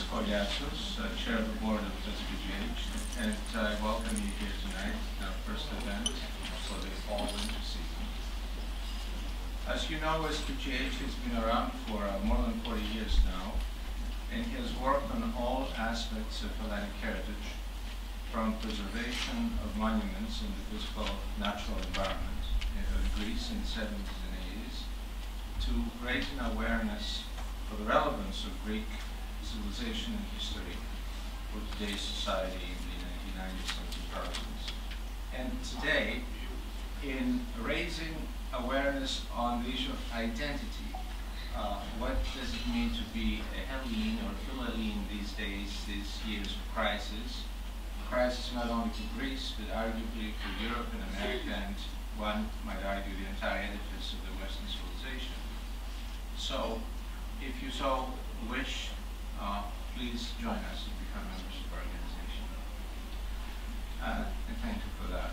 Koliatsos, Chair of the Board of SPGH, and I welcome you here tonight, our first event for the fall-winter season. As you know, SPGH has been around for more than 40 years now, and has worked on all aspects of Hellenic heritage, from preservation of monuments in the physical natural environment of Greece in the 70s and 80s, to raising awareness for the relevance of Greek civilization and history for today's society in the 90s and 2000s. And today, in raising awareness on the issue of identity, what does it mean to be a Hellene or Philhellene these days, these years of crisis? Crisis not only for Greece, but arguably for Europe and America, and one might argue the entire edifice of the Western civilization. So, if you so wish, please join us and become members of our organization. And thank you for that.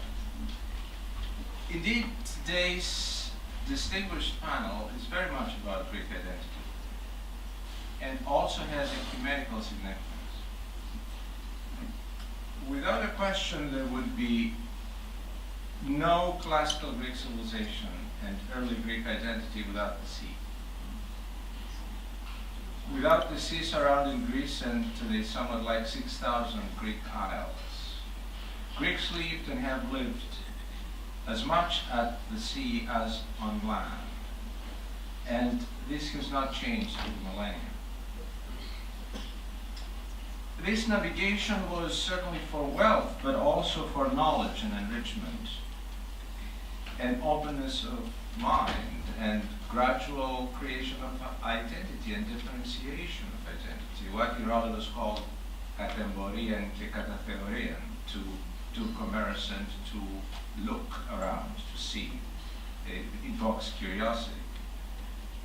Indeed, today's distinguished panel is very much about Greek identity, and also has ecumenical significance. Without a question, there would be no classical Greek civilization and early Greek identity without the sea. Without the sea surrounding Greece and the somewhat like 6,000 Greek isles, Greeks lived and have lived as much at the sea as on land. And this has not changed through the millennia. This navigation was certainly for wealth, but also for knowledge and enrichment, and openness of mind, and gradual creation of identity and differentiation of identity, what Herodotus called katemboria και καταθεωρία, to do commerce and to look around, to see. It invokes curiosity.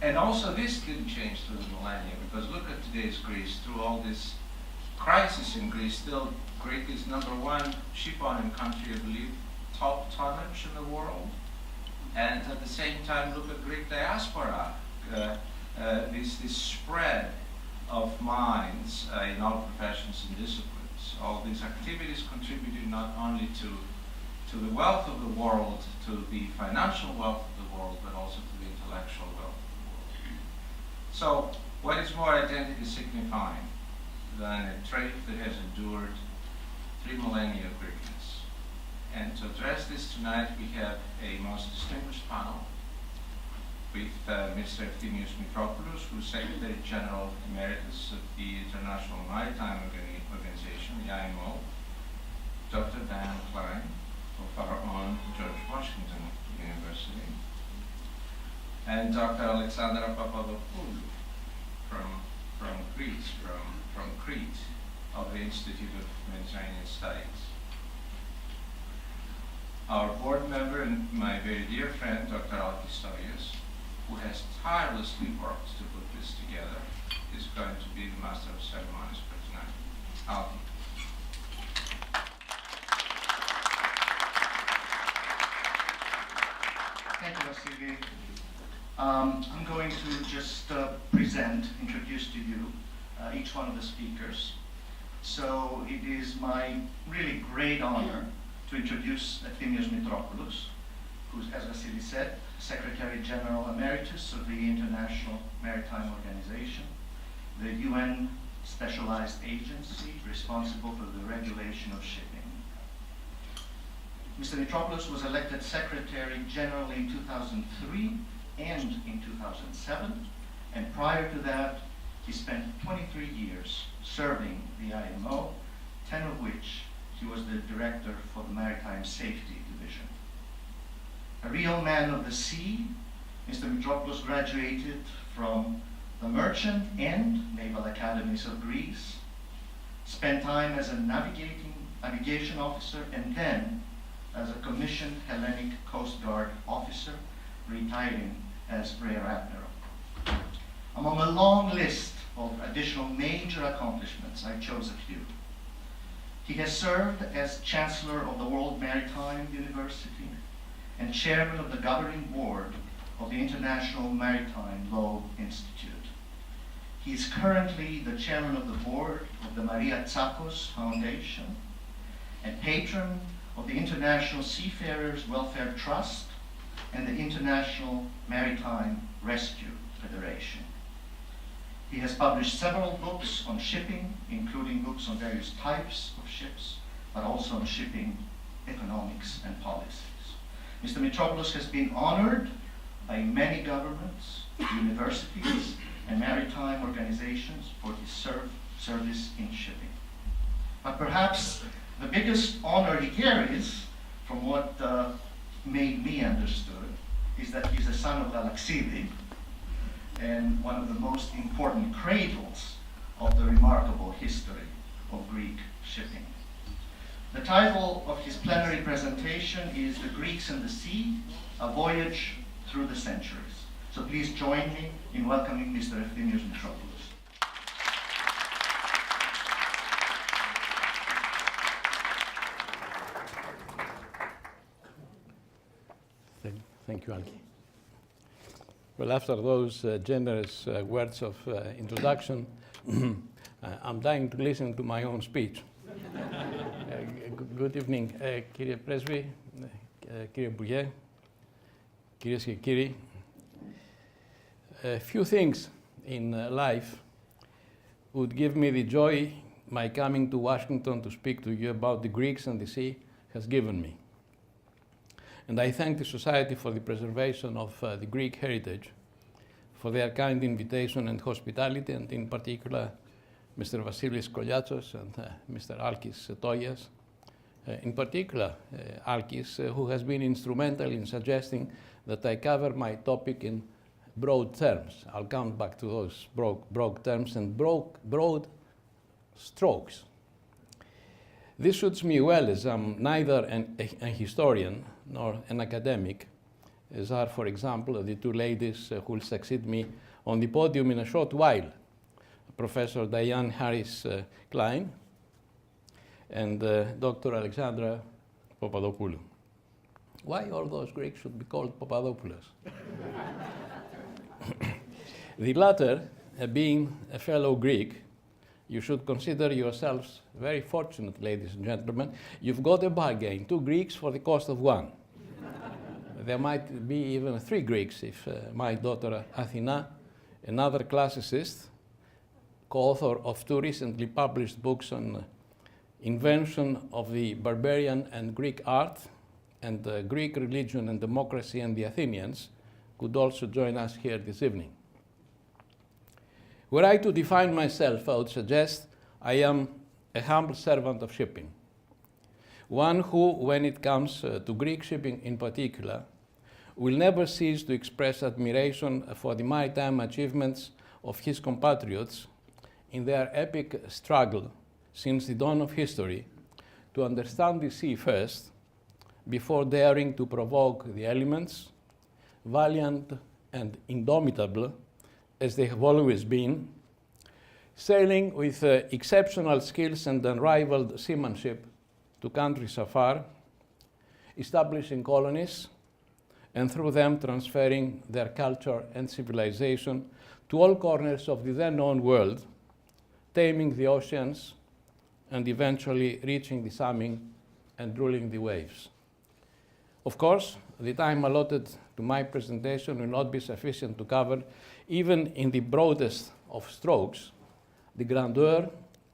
And also this didn't change through the millennia, because look at today's Greece. Through all this crisis in Greece, still Greek is #1 ship-owning country, I believe, top tonnage in the world. And at the same time, look at Greek diaspora, this spread of minds in all professions and disciplines. All these activities contributed not only to the wealth of the world, to the financial wealth of the world, but also to the intellectual wealth of the world. So, what is more identity signifying than a trait that has endured 3 millennia of Greekness? And to address this tonight, we have a most distinguished panel with Mr. Efthimios Mitropoulos, who is Secretary General Emeritus of the International Maritime Organization, the IMO, Dr. Dan Klein of our own George Washington University, and Dr. Alexandra Papadopoulou from Greece, from Crete, of the Institute of Mediterranean Studies. Our board member and my very dear friend, Dr. Alkistolios, who has tirelessly worked to put this together, is going to be the master of ceremonies for tonight. Alki. Thank you, Vassili. I'm going to just introduce to you each one of the speakers. So it is my really great honor to introduce Efthimios Mitropoulos, who's, as Vassili said, Secretary General Emeritus of the International Maritime Organization, the UN specialized agency responsible for the regulation of shipping. Mr. Mitropoulos was elected Secretary General in 2003 and in 2007, and prior to that, he spent 23 years serving the IMO, 10 of which he was the Director for the Maritime Safety Division. A real man of the sea, Mr. Mitropoulos graduated from the Merchant and Naval Academies of Greece, spent time as a navigation officer, and then as a commissioned Hellenic Coast Guard officer, retiring as Rear Admiral. Among a long list of additional major accomplishments, I chose a few. He has served as Chancellor of the World Maritime University and Chairman of the Governing Board of the International Maritime Law Institute. He is currently the chairman of the board of the Maria Tsakos Foundation and patron of the International Seafarers Welfare Trust and the International Maritime Rescue Federation. He has published several books on shipping, including books on various types of ships, but also on shipping economics and policies. Mr. Mitropoulos has been honored by many governments, universities, and maritime organizations for his service in shipping. But perhaps the biggest honor he carries, from what made me understood, is that he's a son of Galaxidi and one of the most important cradles of the remarkable history of Greek shipping. The title of his plenary presentation is The Greeks and the Sea, A Voyage Through the Centuries. So please join me in welcoming Mr. Efthimios Mitropoulos. Thank you, Alki. Well, after those generous words of introduction, I'm dying to listen to my own speech. Good evening, κύριε Πρέσβη, κύριε Υπουργέ, κυρίες και κύριοι. A few things in life would give me the joy my coming to Washington to speak to you about the Greeks and the sea has given me. And I thank the Society for the Preservation of the Greek Heritage for their kind invitation and hospitality, and in particular Mr. Vasilis Koliatsos and Mr. Alkis Toias. In particular, Alkis, who has been instrumental in suggesting that I cover my topic in broad terms. I'll come back to those broad terms and broad strokes. This suits me well, as I'm neither a historian nor an academic, as are, for example, the two ladies who will succeed me on the podium in a short while, Professor Diane Harris Klein and Dr. Alexandra Papadopoulou. Why all those Greeks should be called Papadopoulos? The latter, being a fellow Greek, you should consider yourselves very fortunate, ladies and gentlemen. You've got a bargain, 2 Greeks for the cost of 1. There might be even 3 Greeks if my daughter Athena, another classicist, co-author of 2 recently published books on invention of the barbarian and Greek art and Greek religion and democracy and the Athenians, could also join us here this evening. Were I to define myself, I would suggest I am a humble servant of shipping. One who, when it comes to Greek shipping in particular, will never cease to express admiration for the maritime achievements of his compatriots in their epic struggle since the dawn of history to understand the sea first, before daring to provoke the elements, valiant and indomitable as they have always been, sailing with exceptional skills and unrivaled seamanship to countries afar, establishing colonies, and through them transferring their culture and civilization to all corners of the then known world, taming the oceans, and eventually reaching the summit and ruling the waves. Of course, the time allotted to my presentation will not be sufficient to cover, even in the broadest of strokes, the grandeur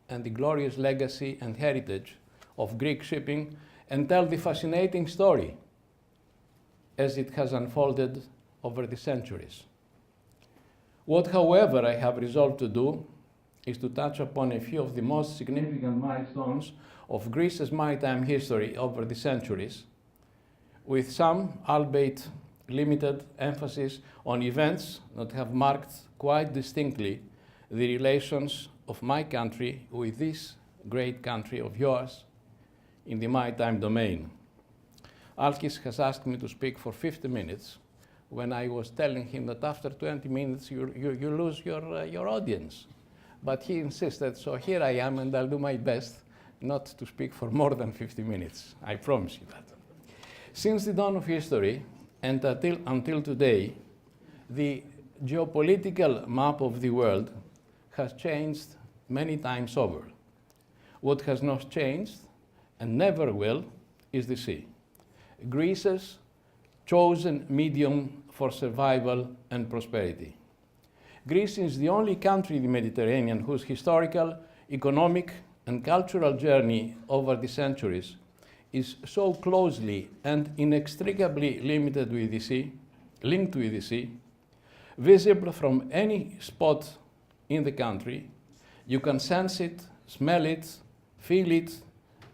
and the glorious legacy and heritage of Greek shipping, and tell the fascinating story as it has unfolded over the centuries. What, however, I have resolved to do is to touch upon a few of the most significant milestones of Greece's maritime history over the centuries, with some, albeit limited, emphasis on events that have marked quite distinctly the relations of my country with this great country of yours in the maritime domain. Alkis has asked me to speak for 50 minutes when I was telling him that after 20 minutes you lose your audience. But he insisted, so here I am, and I'll do my best not to speak for more than 50 minutes. I promise you that. Since the dawn of history and until today, the geopolitical map of the world has changed many times over. What has not changed, and never will, is the sea. Greece's chosen medium for survival and prosperity. Greece is the only country in the Mediterranean whose historical, economic, and cultural journey over the centuries is so closely and inextricably linked with the sea, visible from any spot in the country. You can sense it, smell it, feel it,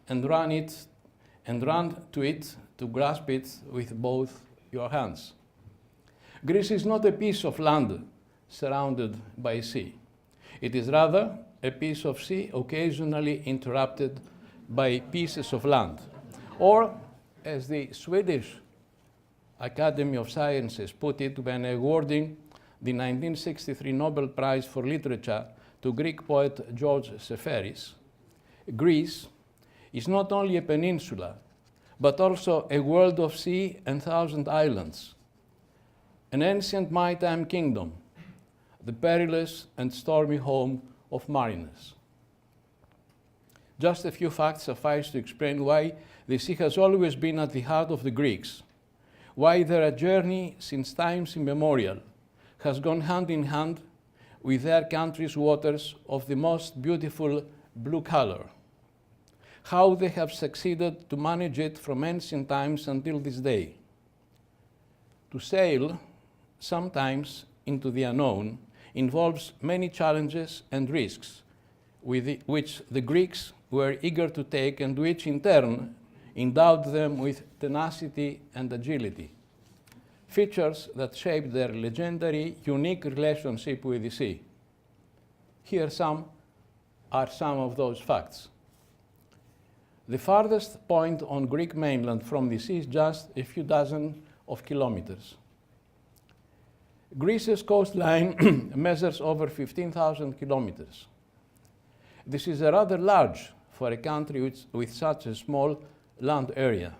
and run to it, to grasp it with both your hands. Greece is not a piece of land surrounded by sea. It is rather a piece of sea occasionally interrupted by pieces of land. Or, as the Swedish Academy of Sciences put it when awarding the 1963 Nobel Prize for Literature to Greek poet George Seferis, Greece is not only a peninsula, but also a world of sea and 1,000 islands, an ancient maritime kingdom, the perilous and stormy home of mariners. Just a few facts suffice to explain why the sea has always been at the heart of the Greeks, why their journey since times immemorial has gone hand in hand with their country's waters of the most beautiful blue color, how they have succeeded to manage it from ancient times until this day. To sail, sometimes into the unknown, involves many challenges and risks, which the Greeks were eager to take and which in turn endowed them with tenacity and agility, features that shaped their legendary, unique relationship with the sea. Here are some of those facts. The farthest point on Greek mainland from the sea is just a few dozen of kilometers. Greece's coastline measures over 15,000 kilometers. This is rather large for a country with such a small land area.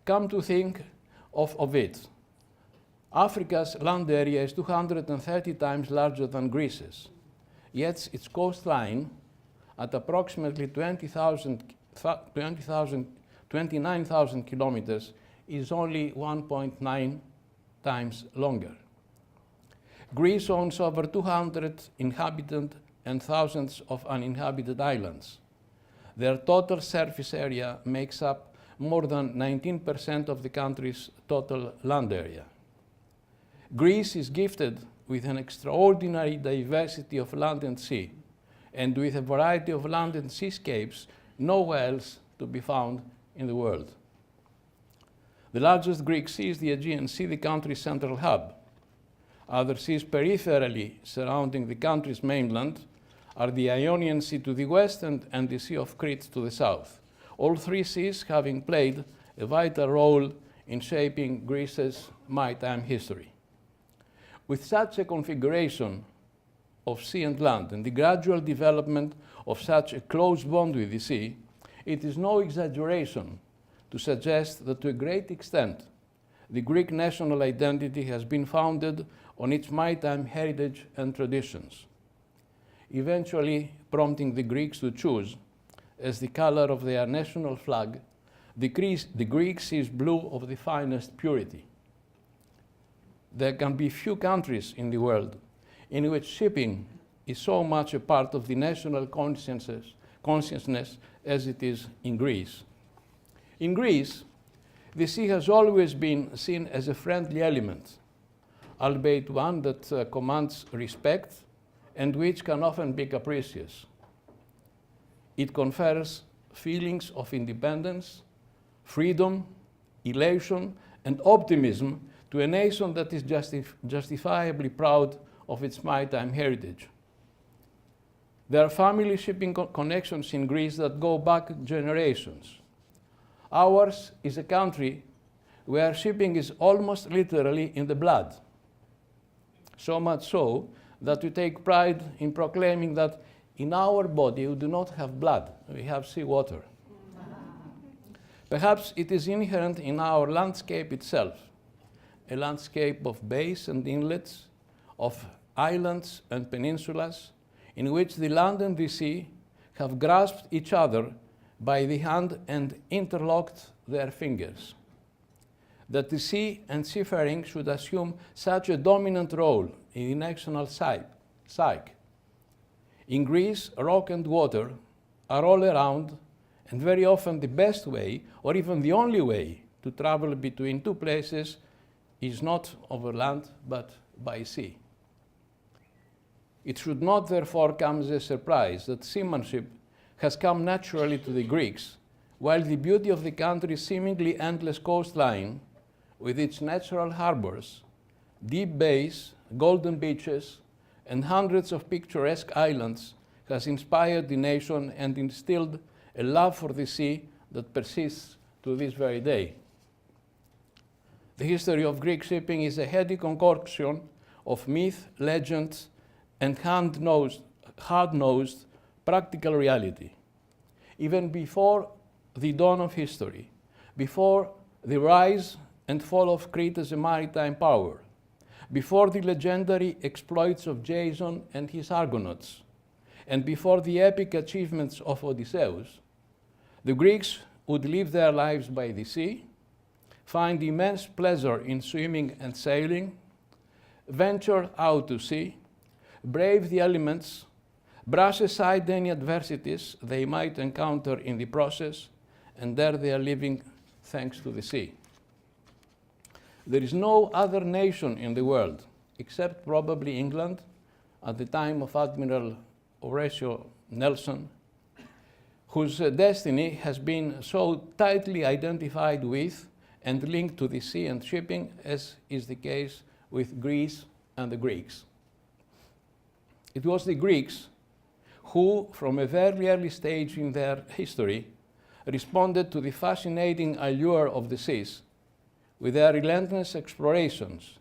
Come to think of it, Africa's land area is 230 times larger than Greece's, yet its coastline, at approximately 29,000 kilometers, is only 1.9 times longer. Greece owns over 200 inhabited and thousands of uninhabited islands. Their total surface area makes up more than 19% of the country's total land area. Greece is gifted with an extraordinary diversity of land and sea, and with a variety of land and seascapes nowhere else to be found in the world. The largest Greek sea is the Aegean Sea, the country's central hub. Other seas peripherally surrounding the country's mainland are the Ionian Sea to the west and the Sea of Crete to the south, all three seas having played a vital role in shaping Greece's maritime history. With such a configuration of sea and land and the gradual development of such a close bond with the sea, it is no exaggeration to suggest that to a great extent the Greek national identity has been founded on its maritime heritage and traditions, eventually prompting the Greeks to choose as the color of their national flag the Greek sea's blue of the finest purity. There can be few countries in the world in which shipping is so much a part of the national consciousness as it is in Greece. In Greece, the sea has always been seen as a friendly element, albeit one that commands respect and which can often be capricious. It confers feelings of independence, freedom, elation, and optimism to a nation that is justifiably proud of its maritime heritage. There are family shipping connections in Greece that go back generations. Ours is a country where shipping is almost literally in the blood. So much so that we take pride in proclaiming that in our body we do not have blood, we have seawater. Perhaps it is inherent in our landscape itself, a landscape of bays and inlets, of islands and peninsulas, in which the land and the sea have grasped each other by the hand and interlocked their fingers. That the sea and seafaring should assume such a dominant role in the national psyche. In Greece, rock and water are all around, and very often the best way, or even the only way, to travel between two places is not over land, but by sea. It should not therefore come as a surprise that seamanship has come naturally to the Greeks, while the beauty of the country's seemingly endless coastline, with its natural harbors, deep bays, golden beaches, and hundreds of picturesque islands, has inspired the nation and instilled a love for the sea that persists to this very day. The history of Greek shipping is a heady concoction of myth, legends, and hard-nosed practical reality. Even before the dawn of history, before the rise and fall of Crete as a maritime power, before the legendary exploits of Jason and his Argonauts, and before the epic achievements of Odysseus, the Greeks would live their lives by the sea, find immense pleasure in swimming and sailing, venture out to sea, brave the elements, brush aside any adversities they might encounter in the process, and there they are living thanks to the sea. There is no other nation in the world, except probably England, at the time of Admiral Horatio Nelson, whose destiny has been so tightly identified with and linked to the sea and shipping, as is the case with Greece and the Greeks. It was the Greeks who, from a very early stage in their history, responded to the fascinating allure of the seas with their relentless explorations,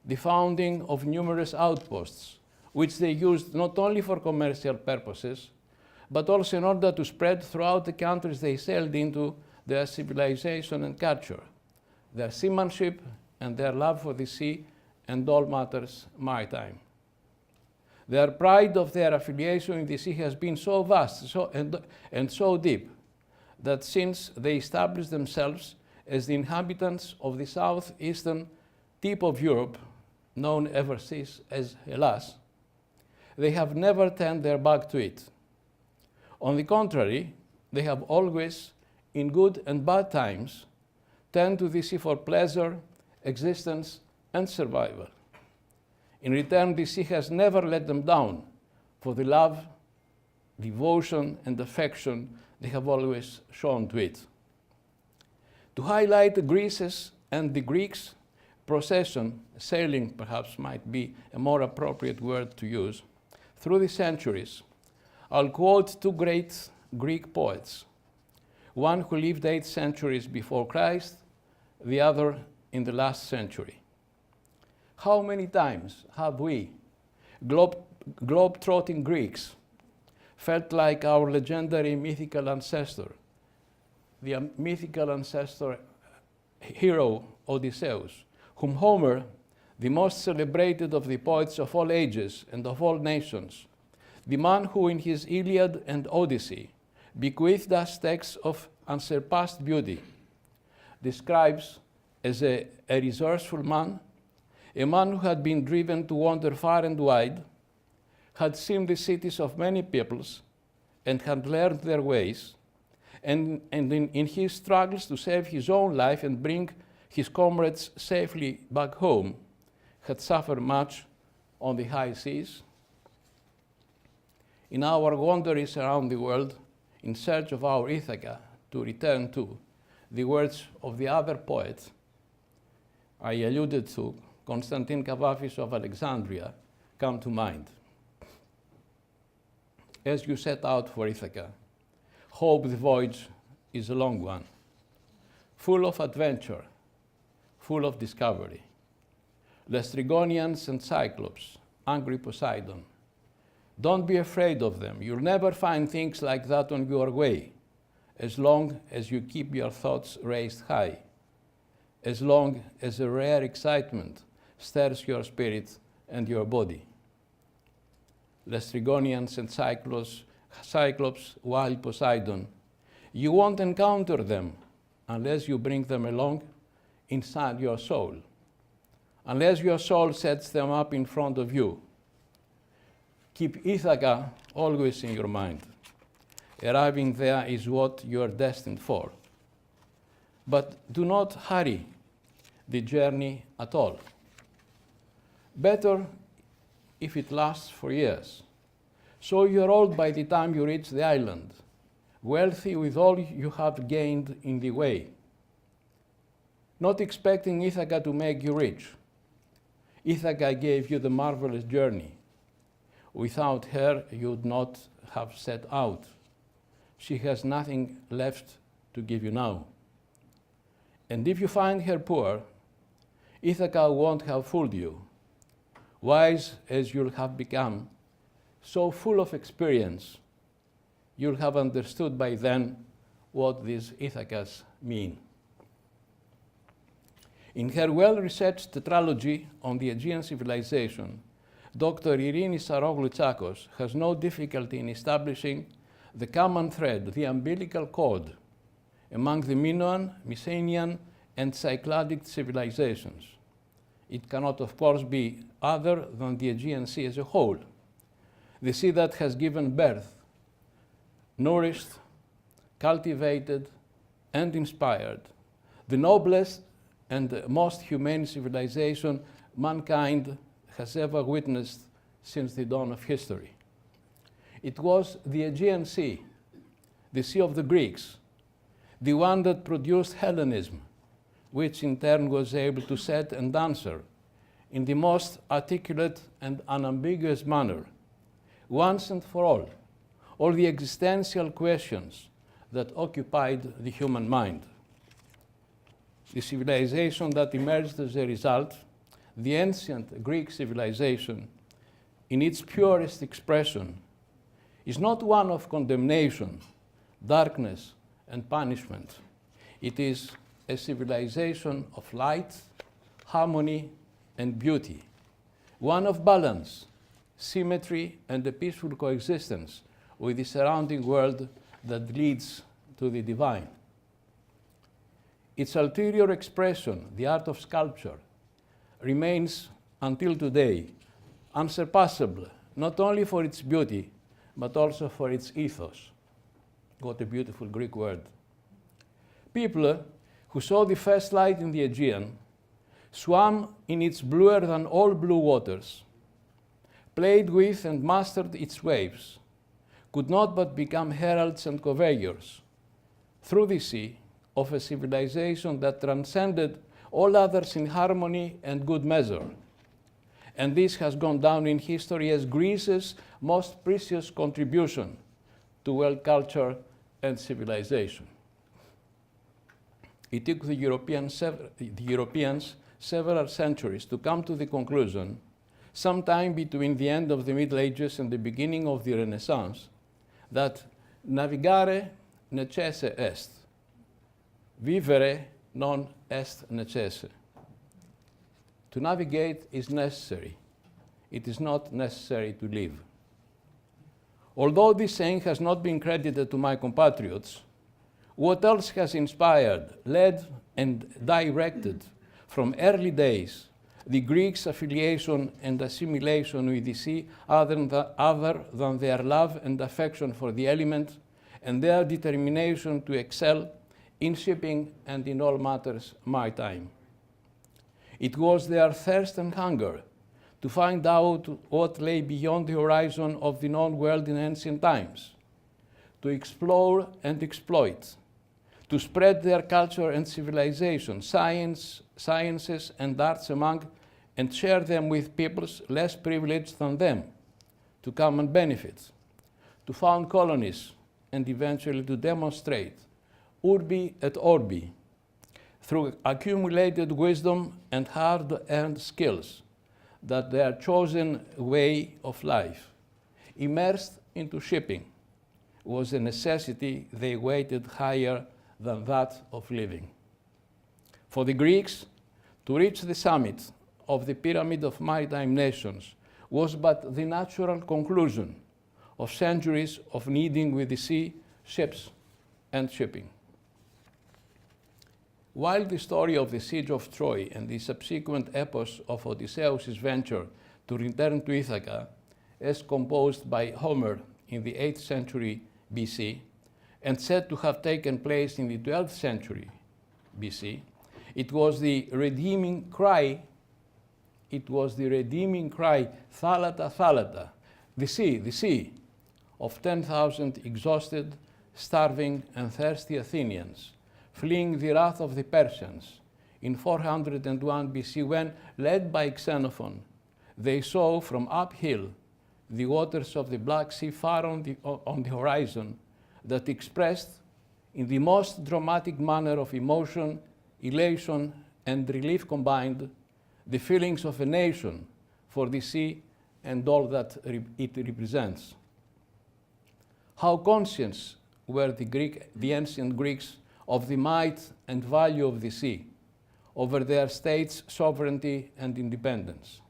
the founding of numerous outposts, which they used not only for commercial purposes, but also in order to spread throughout the countries they sailed into their civilization and culture, their seamanship and their love for the sea and all matters maritime. Their pride of their affiliation in the sea has been so vast and so deep that since they established themselves as the inhabitants of the southeastern tip of Europe, known ever since as Hellas, they have never turned their back to it. On the contrary, they have always, in good and bad times, turned to the sea for pleasure, existence, and survival. In return, the sea has never let them down for the love, devotion, and affection they have always shown to it. To highlight Greece's and the Greeks' procession, sailing perhaps might be a more appropriate word to use, through the centuries, I'll quote two great Greek poets, one who lived 8 centuries before Christ, the other in the last century. How many times have we, globe-trotting Greeks, felt like our legendary mythical ancestor, the mythical ancestor hero Odysseus, whom Homer, the most celebrated of the poets of all ages and of all nations, the man who in his Iliad and Odyssey bequeathed us texts of unsurpassed beauty, describes as a resourceful man, a man who had been driven to wander far and wide, had seen the cities of many peoples, and had learned their ways, and in his struggles to save his own life and bring his comrades safely back home, had suffered much on the high seas. In our wanderings around the world, in search of our Ithaca to return to, the words of the other poet I alluded to, Constantine Kavafis of Alexandria, come to mind. As you set out for Ithaca, hope the voyage is a long one, full of adventure, full of discovery. Lastrygonians and Cyclops, angry Poseidon. Don't be afraid of them. You'll never find things like that on your way, as long as you keep your thoughts raised high, as long as a rare excitement stirs your spirit and your body. Lastrygonians and Cyclops, wild Poseidon. You won't encounter them unless you bring them along inside your soul, unless your soul sets them up in front of you. Keep Ithaca always in your mind. Arriving there is what you are destined for. But do not hurry the journey at all. Better if it lasts for years. So you're old by the time you reach the island, wealthy with all you have gained in the way. Not expecting Ithaca to make you rich. Ithaca gave you the marvelous journey. Without her, you would not have set out. She has nothing left to give you now. And if you find her poor, Ithaca won't have fooled you. Wise as you'll have become, so full of experience, you'll have understood by then what these Ithacas mean. In her well-researched tetralogy on the Aegean civilization, Dr. Irini Saroglu-Tsakos has no difficulty in establishing the common thread, the umbilical cord, among the Minoan, Mycenaean, and Cycladic civilizations. It cannot, of course, be other than the Aegean Sea as a whole, the sea that has given birth, nourished, cultivated, and inspired the noblest and most humane civilization mankind has ever witnessed since the dawn of history. It was the Aegean Sea, the Sea of the Greeks, the one that produced Hellenism, which in turn was able to set and answer in the most articulate and unambiguous manner, once and for all the existential questions that occupied the human mind. The civilization that emerged as a result, the ancient Greek civilization, in its purest expression, is not one of condemnation, darkness, and punishment. It is a civilization of light, harmony, and beauty, one of balance, symmetry, and a peaceful coexistence with the surrounding world that leads to the divine. Its ulterior expression, the art of sculpture, remains until today unsurpassable, not only for its beauty, but also for its ethos. What a beautiful Greek word. People who saw the first light in the Aegean swam in its bluer than all blue waters, played with and mastered its waves, could not but become heralds and conveyors through the sea of a civilization that transcended all others in harmony and good measure. And this has gone down in history as Greece's most precious contribution to world culture and civilization. It took the Europeans several centuries to come to the conclusion, sometime between the end of the Middle Ages and the beginning of the Renaissance, that navigare necesse est, vivere non est necesse. To navigate is necessary. It is not necessary to live. Although this saying has not been credited to my compatriots, what else has inspired, led, and directed from early days the Greeks' affiliation and assimilation with the sea other than their love and affection for the element and their determination to excel in shipping and in all matters maritime? It was their thirst and hunger to find out what lay beyond the horizon of the known world in ancient times, to explore and exploit, to spread their culture and civilization, sciences and arts among, and share them with peoples less privileged than them, to common benefits, to found colonies, and eventually to demonstrate, urbi et orbi, through accumulated wisdom and hard-earned skills, that their chosen way of life, immersed into shipping, was a necessity they weighted higher than that of living. For the Greeks, to reach the summit of the pyramid of maritime nations was but the natural conclusion of centuries of kneading with the sea, ships, and shipping. While the story of the siege of Troy and the subsequent epos of Odysseus' venture to return to Ithaca, as composed by Homer in the 8th century BC, and said to have taken place in the 12th century BC, it was the redeeming cry, Thalata, Thalata, the sea, of 10,000 exhausted, starving, and thirsty Athenians, fleeing the wrath of the Persians in 401 BC, when, led by Xenophon, they saw from uphill the waters of the Black Sea far on the horizon, that expressed in the most dramatic manner of emotion, elation, and relief combined the feelings of a nation for the sea and all that it represents. How conscious were the ancient Greeks of the might and value of the sea over their state's sovereignty and independence.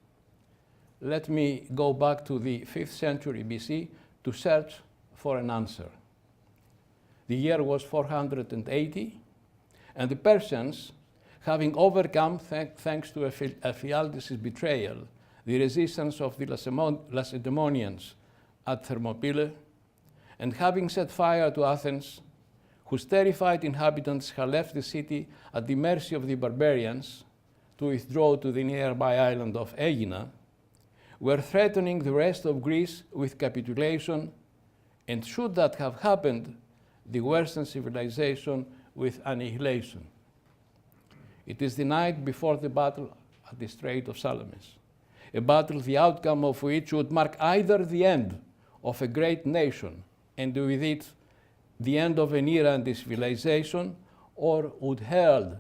Let me go back to the 5th century BC to search for an answer. The year was 480, and the Persians, having overcome, thanks to Ephialtes' betrayal, the resistance of the Lacedaemonians at Thermopylae, and having set fire to Athens, whose terrified inhabitants had left the city at the mercy of the barbarians to withdraw to the nearby island of Aegina, were threatening the rest of Greece with capitulation, and should that have happened, the Western civilization with annihilation. It is the night before the battle at the Strait of Salamis, a battle the outcome of which would mark either the end of a great nation and with it the end of an era and a civilization, or would herald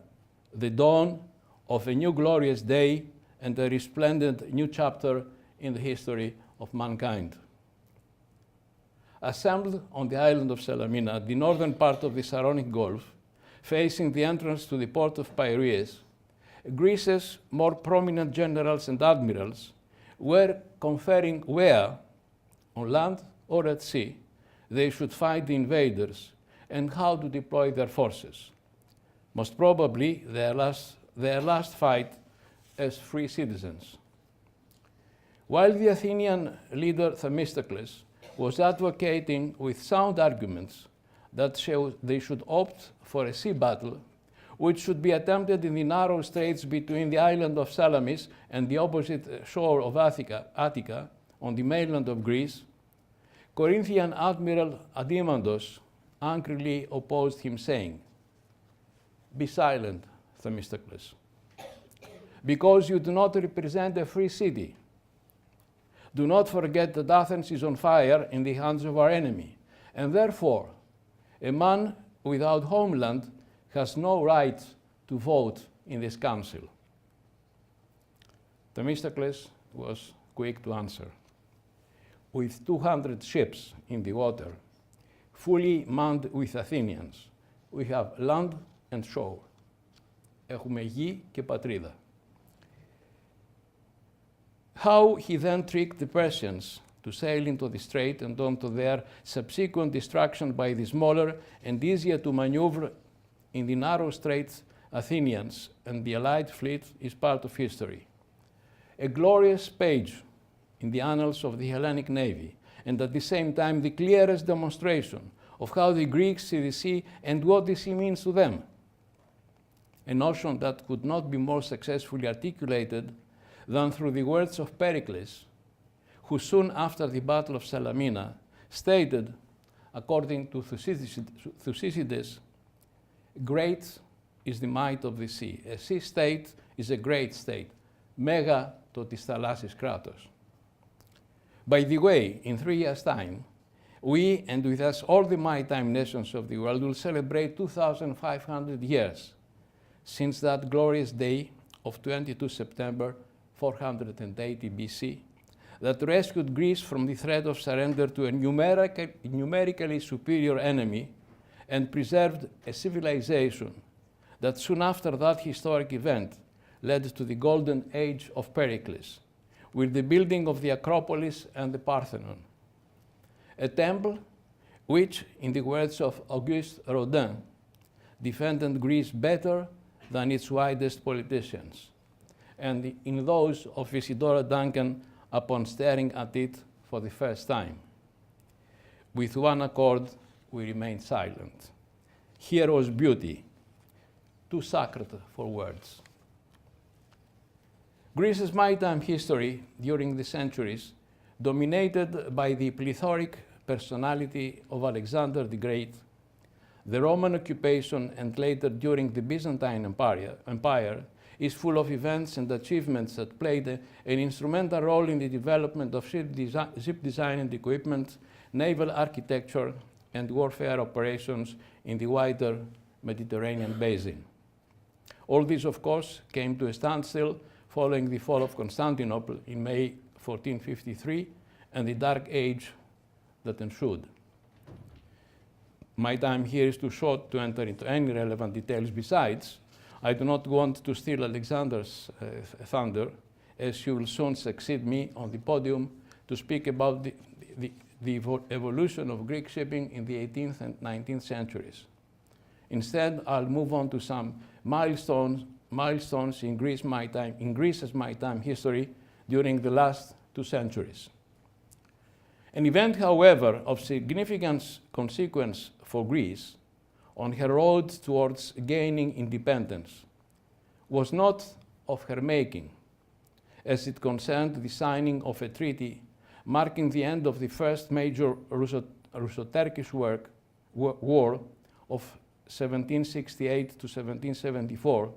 the dawn of a new glorious day and a resplendent new chapter in the history of mankind. Assembled on the island of Salamina, the northern part of the Saronic Gulf, facing the entrance to the port of Piraeus, Greece's more prominent generals and admirals were conferring where, on land or at sea, they should fight the invaders and how to deploy their forces. Most probably their last fight as free citizens. While the Athenian leader Themistocles was advocating with sound arguments that they should opt for a sea battle, which should be attempted in the narrow straits between the island of Salamis and the opposite shore of Attica on the mainland of Greece, Corinthian Admiral Adimantos angrily opposed him, saying, "Be silent, Themistocles, because you do not represent a free city. Do not forget that Athens is on fire in the hands of our enemy, and therefore a man without homeland has no right to vote in this council." Themistocles was quick to answer. With 200 ships in the water, fully manned with Athenians, we have land and shore. Έχουμε γη και πατρίδα. How he then tricked the Persians to sail into the strait and onto their subsequent destruction by the smaller and easier to maneuver in the narrow straits Athenians and the allied fleet is part of history. A glorious page in the annals of the Hellenic Navy, and at the same time the clearest demonstration of how the Greeks see the sea and what the sea means to them. A notion that could not be more successfully articulated than through the words of Pericles, who soon after the Battle of Salamina stated, according to Thucydides, "Great is the might of the sea. A sea state is a great state. Mega to tis thalassis kratos." By the way, in 3 years' time, we, and with us all the maritime nations of the world, will celebrate 2,500 years since that glorious day of 22 September 480 BC that rescued Greece from the threat of surrender to a numerically superior enemy and preserved a civilization that soon after that historic event led to the golden age of Pericles, with the building of the Acropolis and the Parthenon. A temple which, in the words of Auguste Rodin, defended Greece better than its wisest politicians, and in those of Isidora Duncan upon staring at it for the first time. With one accord, we remained silent. Here was beauty, too sacred for words. Greece's maritime history during the centuries, dominated by the plethoric personality of Alexander the Great, the Roman occupation, and later during the Byzantine Empire, is full of events and achievements that played an instrumental role in the development of ship design and equipment, naval architecture, and warfare operations in the wider Mediterranean basin. All this, of course, came to a standstill following the fall of Constantinople in May 1453 and the Dark Age that ensued. My time here is too short to enter into any relevant details. Besides, I do not want to steal Alexander's thunder, as you will soon succeed me on the podium to speak about the evolution of Greek shipping in the 18th and 19th centuries. Instead, I'll move on to some milestones in Greece's maritime history during the last 2 centuries. An event, however, of significant consequence for Greece on her road towards gaining independence was not of her making, as it concerned the signing of a treaty marking the end of the first major Russo-Turkish war of 1768 to 1774,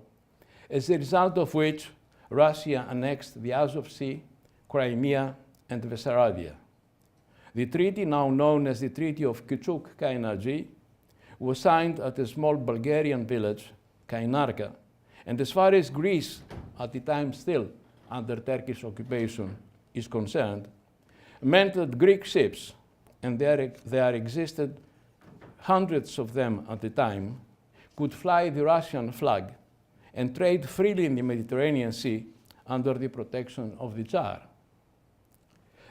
as a result of which Russia annexed the Azov Sea, Crimea, and Bessarabia. The treaty, now known as the Treaty of Küçük-Kaynarca, was signed at a small Bulgarian village, Kainarka, and as far as Greece, at the time still under Turkish occupation, is concerned, meant that Greek ships, and there existed hundreds of them at the time, could fly the Russian flag and trade freely in the Mediterranean Sea under the protection of the Tsar.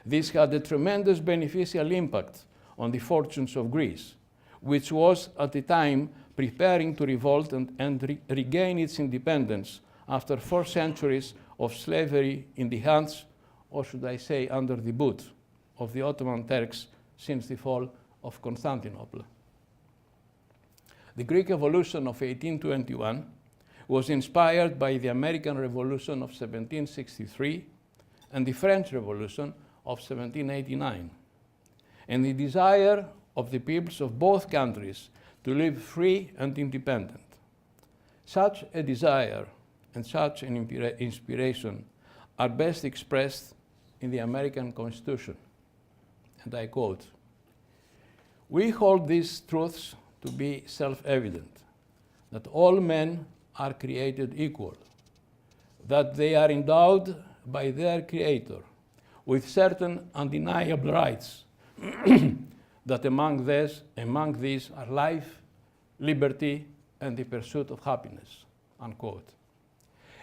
This had a tremendous beneficial impact on the fortunes of Greece, which was at the time preparing to revolt and regain its independence after 4 centuries of slavery in the hands, or should I say under the boot, of the Ottoman Turks since the fall of Constantinople. The Greek Revolution of 1821 was inspired by the American Revolution of 1763 and the French Revolution of 1789, and the desire of the peoples of both countries to live free and independent. Such a desire and such an inspiration are best expressed in the American Constitution. And I quote, "We hold these truths to be self-evident, that all men are created equal, that they are endowed by their Creator with certain undeniable rights, that among these are life, liberty, and the pursuit of happiness," unquote.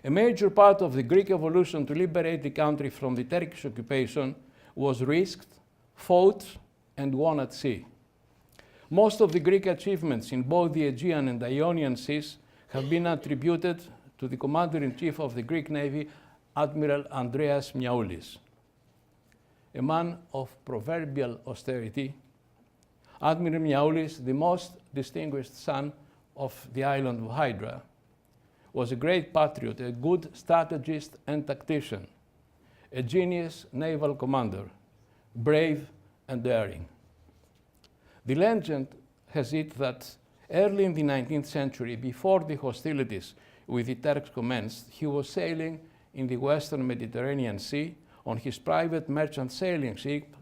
A major part of the Greek evolution to liberate the country from the Turkish occupation was risked, fought, and won at sea. Most of the Greek achievements in both the Aegean and Ionian seas have been attributed to the Commander-in-Chief of the Greek Navy, Admiral Andreas Miaoulis. A man of proverbial austerity, Admiral Miaoulis, the most distinguished son of the island of Hydra, was a great patriot, a good strategist and tactician, a genius naval commander, brave and daring. The legend has it that early in the 19th century, before the hostilities with the Turks commenced, he was sailing in the Western Mediterranean Sea on his private merchant sailing ship,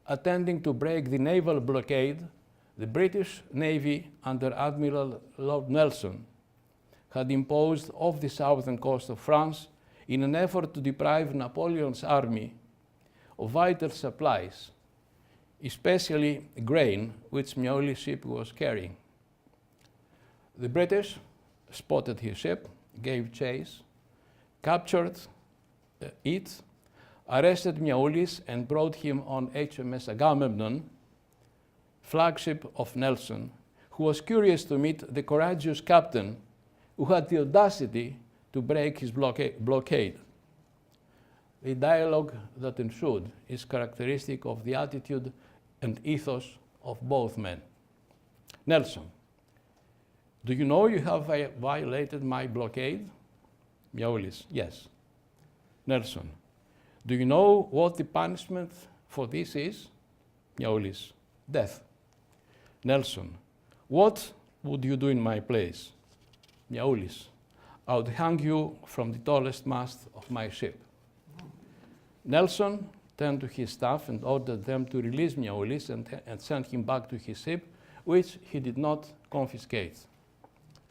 attending to break the naval blockade the British Navy under Admiral Lord Nelson had imposed off the southern coast of France in an effort to deprive Napoleon's army of vital supplies, especially grain, which Miaoulis' ship was carrying. The British spotted his ship, gave chase, captured it, arrested Miaoulis and brought him on HMS Agamemnon, flagship of Nelson, who was curious to meet the courageous captain who had the audacity to break his blockade. The dialogue that ensued is characteristic of the attitude and ethos of both men. Nelson: "Do you know you have violated my blockade?" Miaoulis: "Yes." Nelson: "Do you know what the punishment for this is?" Miaoulis: "Death." Nelson: "What would you do in my place?" Miaoulis: "I would hang you from the tallest mast of my ship." Nelson turned to his staff and ordered them to release Miaoulis and send him back to his ship, which he did not confiscate.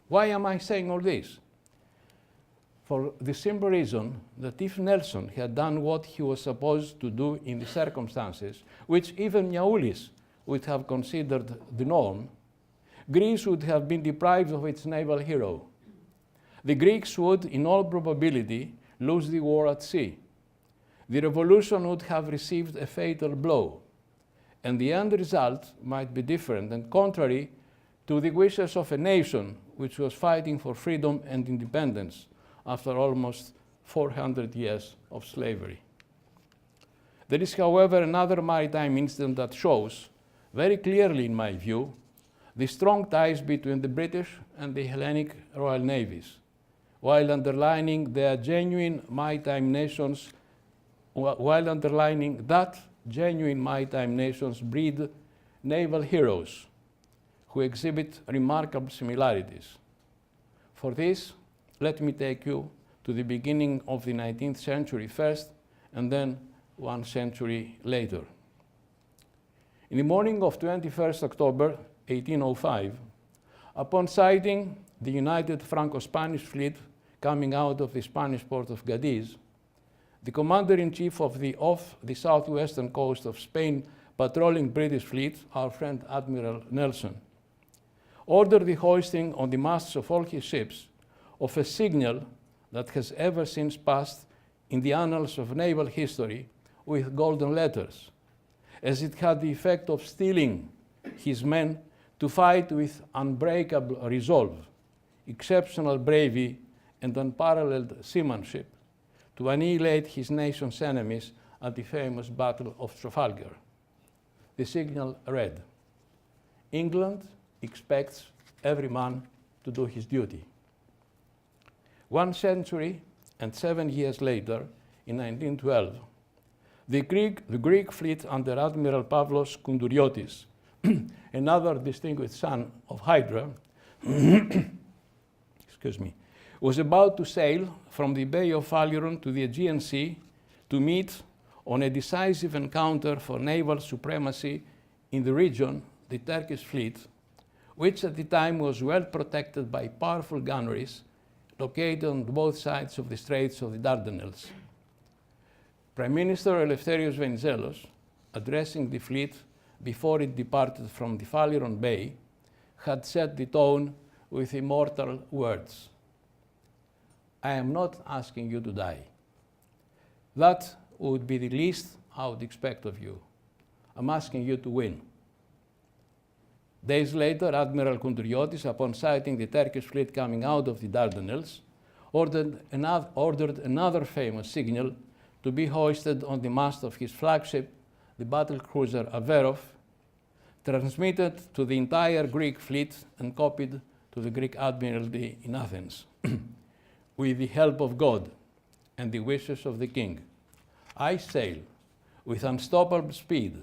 Why am I saying all this? For the simple reason that if Nelson had done what he was supposed to do in the circumstances, which even Miaoulis would have considered the norm, Greece would have been deprived of its naval hero. The Greeks would, in all probability, lose the war at sea. The revolution would have received a fatal blow, and the end result might be different and contrary to the wishes of a nation which was fighting for freedom and independence after almost 400 years of slavery. There is, however, another maritime incident that shows, very clearly in my view, the strong ties between the British and the Hellenic Royal Navies, while underlining that genuine maritime nations breed naval heroes who exhibit remarkable similarities. For this, let me take you to the beginning of the 19th century first, and then 1 century later. In the morning of 21st October 1805, upon sighting the united Franco-Spanish fleet coming out of the Spanish port of Cadiz, the commander-in-chief of the southwestern coast of Spain patrolling British fleet, our friend Admiral Nelson, ordered the hoisting on the masts of all his ships of a signal that has ever since passed in the annals of naval history with golden letters, as it had the effect of steeling his men to fight with unbreakable resolve, exceptional bravery, and unparalleled seamanship to annihilate his nation's enemies at the famous Battle of Trafalgar. The signal read, "England expects every man to do his duty." 1 century and 7 years later, in 1912, the Greek fleet under Admiral Pavlos Koundouriotis, another distinguished son of Hydra, was about to sail from the Bay of Alyron to the Aegean Sea to meet on a decisive encounter for naval supremacy in the region the Turkish fleet, which at the time was well protected by powerful gunneries located on both sides of the Straits of the Dardanelles. Prime Minister Eleftherios Venizelos, addressing the fleet before it departed from the Alyron Bay, had set the tone with immortal words, "I am not asking you to die. That would be the least I would expect of you. I'm asking you to win." Days later, Admiral Koundouriotis, upon sighting the Turkish fleet coming out of the Dardanelles, ordered another famous signal to be hoisted on the mast of his flagship, the battlecruiser Averov, transmitted to the entire Greek fleet and copied to the Greek Admiralty in Athens. With the help of God and the wishes of the king, I sail with unstoppable speed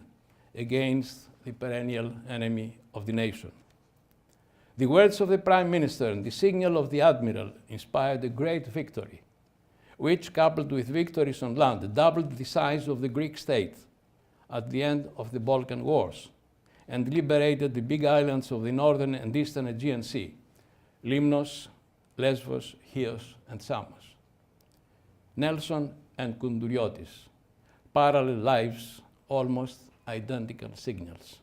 against the perennial enemy of the nation. The words of the Prime Minister and the signal of the Admiral inspired a great victory, which, coupled with victories on land, doubled the size of the Greek state at the end of the Balkan Wars and liberated the big islands of the northern and eastern Aegean Sea, Limnos, Lesbos, Chios, and Samos. Nelson and Koundouriotis, parallel lives, almost identical signals.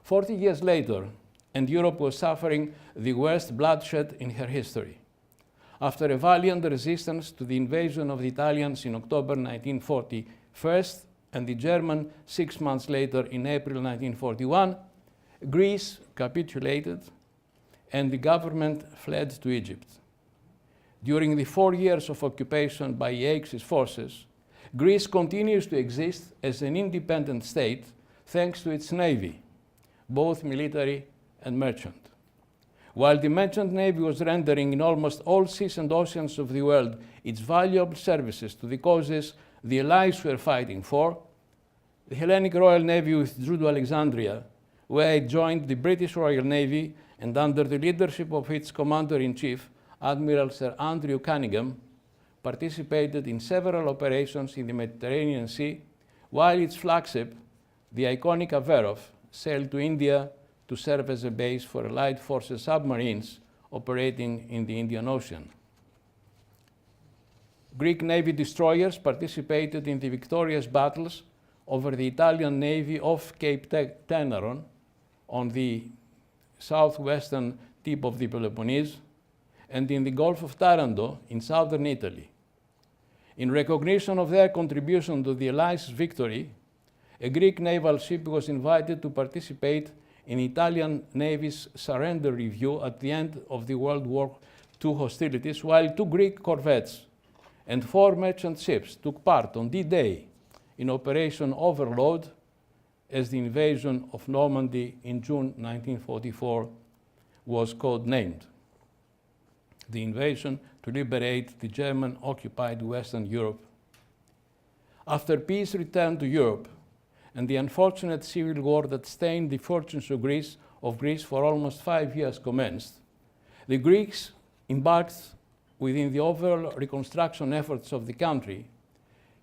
40 years later, and Europe was suffering the worst bloodshed in her history. after a valiant resistance to the invasion of the Italians in October 1941 and the German 6 months later in April 1941, Greece capitulated and the government fled to Egypt. During the 4 years of occupation by Axis forces, Greece continues to exist as an independent state thanks to its navy, both military and merchant. While the merchant navy was rendering in almost all seas and oceans of the world its valuable services to the causes the Allies were fighting for, the Hellenic Royal Navy withdrew to Alexandria, where it joined the British Royal Navy and under the leadership of its commander-in-chief, Admiral Sir Andrew Cunningham, participated in several operations in the Mediterranean Sea, while its flagship, the iconic Averov, sailed to India to serve as a base for Allied forces submarines operating in the Indian Ocean. Greek Navy destroyers participated in the victorious battles over the Italian Navy off Cape Tenaron on the southwestern tip of the Peloponnese and in the Gulf of Taranto in southern Italy. In recognition of their contribution to the Allies' victory, a Greek naval ship was invited to participate in Italian Navy's surrender review at the end of the World War II hostilities, while 2 Greek corvettes and 4 merchant ships took part on D-Day in Operation Overlord as the invasion of Normandy in June 1944 was codenamed. The invasion to liberate the German-occupied Western Europe. After peace returned to Europe, and the unfortunate civil war that stained the fortunes of Greece for almost 5 years commenced, the Greeks embarked within the overall reconstruction efforts of the country,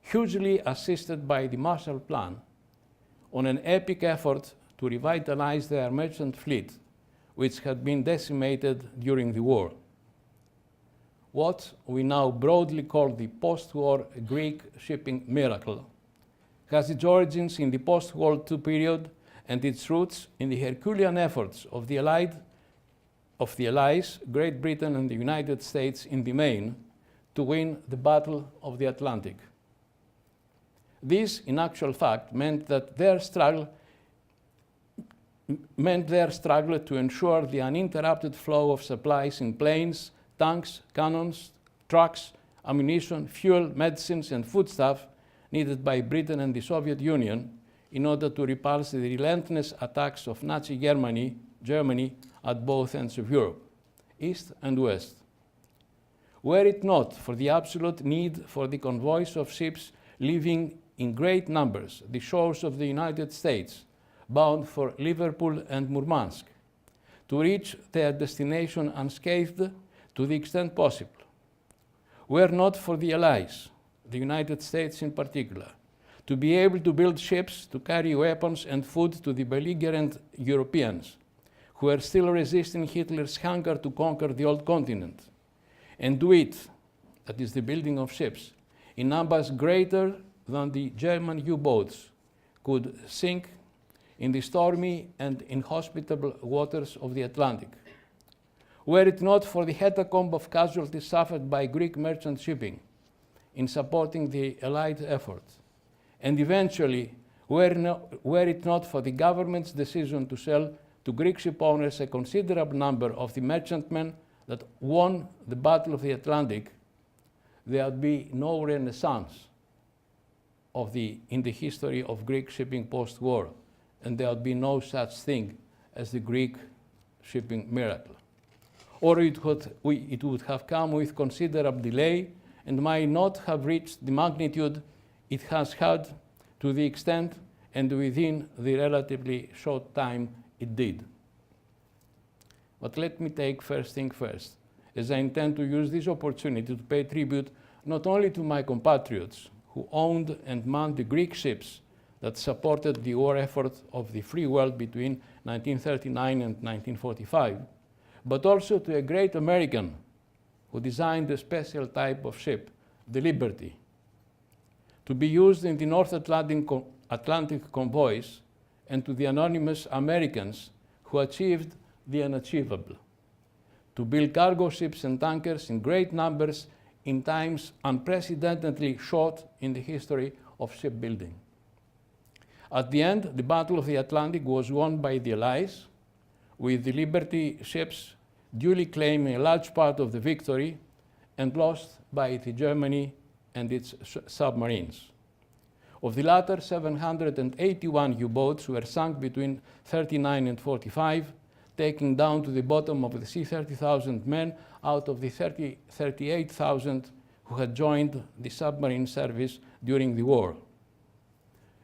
hugely assisted by the Marshall Plan, on an epic effort to revitalize their merchant fleet, which had been decimated during the war. What we now broadly call the post-war Greek shipping miracle has its origins in the post-World II period and its roots in the Herculean efforts of the Allies, Great Britain and the United States in the main, to win the Battle of the Atlantic. This, in actual fact, meant their struggle to ensure the uninterrupted flow of supplies in planes, tanks, cannons, trucks, ammunition, fuel, medicines, and foodstuff needed by Britain and the Soviet Union in order to repulse the relentless attacks of Nazi Germany at both ends of Europe, East and West. Were it not for the absolute need for the convoys of ships leaving in great numbers the shores of the United States, bound for Liverpool and Murmansk, to reach their destination unscathed to the extent possible, were not for the Allies, the United States in particular, to be able to build ships to carry weapons and food to the belligerent Europeans who were still resisting Hitler's hunger to conquer the old continent, and do it, that is the building of ships, in numbers greater than the German U-boats could sink in the stormy and inhospitable waters of the Atlantic. Were it not for the catacomb of casualties suffered by Greek merchant shipping in supporting the Allied effort, and eventually, were it not for the government's decision to sell to Greek ship owners a considerable number of the merchantmen that won the Battle of the Atlantic, there would be no renaissance in the history of Greek shipping post-war, and there would be no such thing as the Greek shipping miracle. Or it would have come with considerable delay and might not have reached the magnitude it has had to the extent and within the relatively short time it did. But let me take first thing first, as I intend to use this opportunity to pay tribute not only to my compatriots who owned and manned the Greek ships that supported the war effort of the free world between 1939 and 1945, but also to a great American who designed a special type of ship, the Liberty, to be used in the North Atlantic convoys, and to the anonymous Americans who achieved the unachievable, to build cargo ships and tankers in great numbers in times unprecedentedly short in the history of shipbuilding. At the end, the Battle of the Atlantic was won by the Allies, with the Liberty ships duly claiming a large part of the victory and lost by the Germany and its submarines. Of the latter, 781 U-boats were sunk between 39 and 45, taking down to the bottom of the sea 30,000 men out of the 38,000 who had joined the submarine service during the war.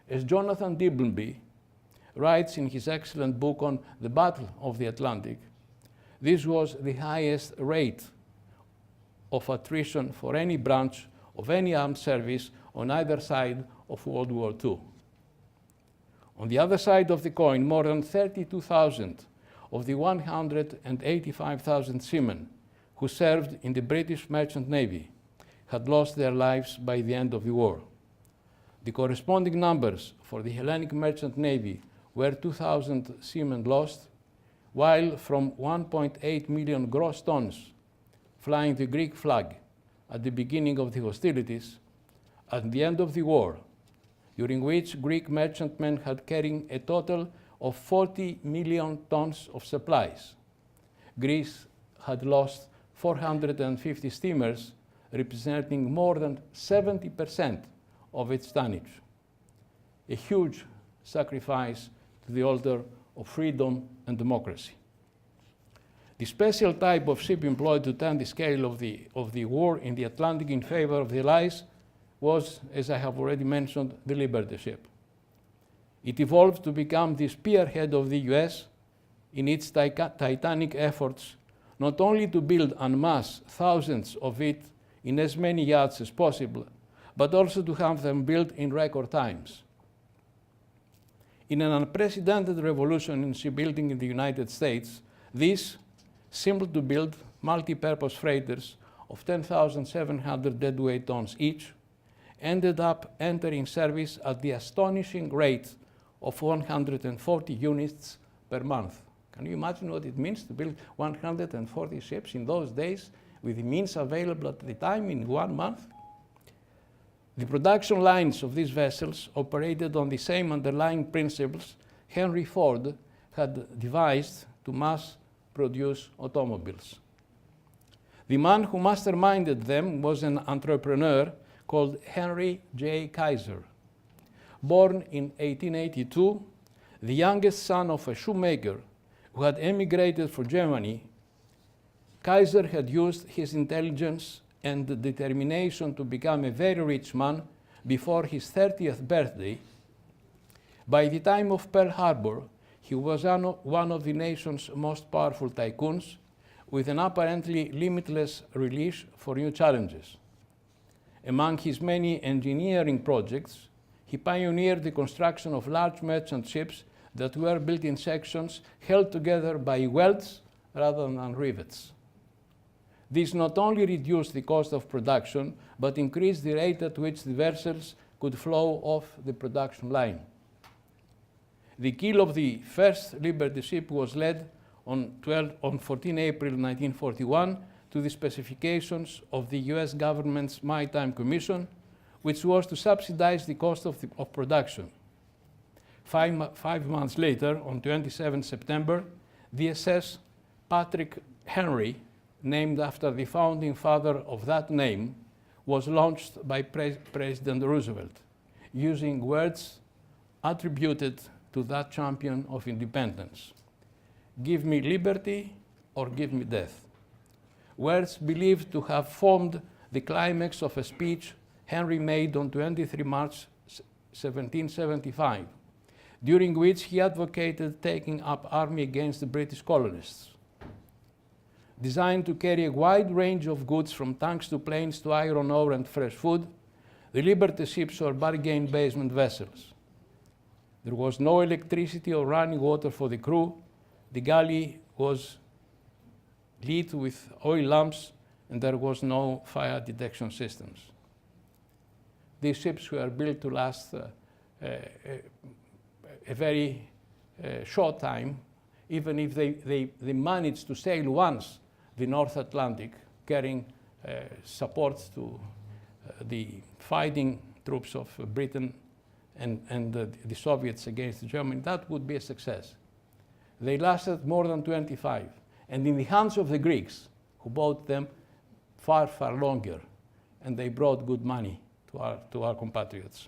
As Jonathan Dimbleby writes in his excellent book on the Battle of the Atlantic, this was the highest rate of attrition for any branch of any armed service on either side of World War II. On the other side of the coin, more than 32,000 of the 185,000 seamen who served in the British Merchant Navy had lost their lives by the end of the war. The corresponding numbers for the Hellenic Merchant Navy were 2,000 seamen lost, while from 1.8 million gross tons flying the Greek flag at the beginning of the hostilities, at the end of the war, during which Greek merchantmen had carried a total of 40 million tons of supplies, Greece had lost 450 steamers, representing more than 70% of its tonnage. A huge sacrifice to the altar of freedom and democracy. The special type of ship employed to turn the scale of the war in the Atlantic in favor of the Allies was, as I have already mentioned, the Liberty ship. It evolved to become the spearhead of the US in its titanic efforts not only to build en masse thousands of it in as many yards as possible, but also to have them built in record times. In an unprecedented revolution in shipbuilding in the United States, these simple-to-build multi-purpose freighters of 10,700 deadweight tons each ended up entering service at the astonishing rate of 140 units per month. Can you imagine what it means to build 140 ships in those days with the means available at the time in 1 month? The production lines of these vessels operated on the same underlying principles Henry Ford had devised to mass produce automobiles. The man who masterminded them was an entrepreneur called Henry J. Kaiser. Born in 1882, the youngest son of a shoemaker who had emigrated for Germany, Kaiser had used his intelligence and determination to become a very rich man before his 30th birthday. By the time of Pearl Harbor, he was one of the nation's most powerful tycoons, with an apparently limitless relish for new challenges. Among his many engineering projects, he pioneered the construction of large merchant ships that were built in sections held together by welds rather than rivets. This not only reduced the cost of production, but increased the rate at which the vessels could flow off the production line. The keel of the first Liberty ship was led on 14 April 1941 to the specifications of the US government's Maritime Commission, which was to subsidize the cost of production. Five months later, on 27 September, the SS Patrick Henry, named after the founding father of that name, was launched by President Roosevelt, using words attributed to that champion of independence. Give me liberty or give me death. Words believed to have formed the climax of a speech Henry made on 23 March 1775, during which he advocated taking up army against the British colonists. Designed to carry a wide range of goods from tanks to planes to iron ore and fresh food, the Liberty ships were bargain basement vessels. There was no electricity or running water for the crew. The galley was lit with oil lamps, and there was no fire detection systems. These ships were built to last a very short time. Even if they managed to sail once the North Atlantic, carrying support to the fighting troops of Britain and the Soviets against Germany, that would be a success. They lasted more than 25, and in the hands of the Greeks, who bought them far, far longer, and they brought good money to our compatriots.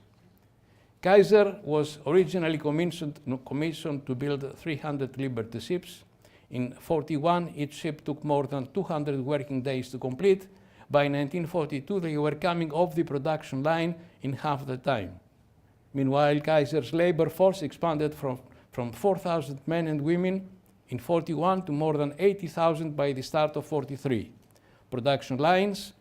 Kaiser was originally commissioned to build 300 Liberty ships. In 1941, each ship took more than 200 working days to complete. By 1942, they were coming off the production line in half the time. Meanwhile, Kaiser's labor force expanded from 4,000 men and women in 1941 to more than 80,000 by the start of 1943. Production lines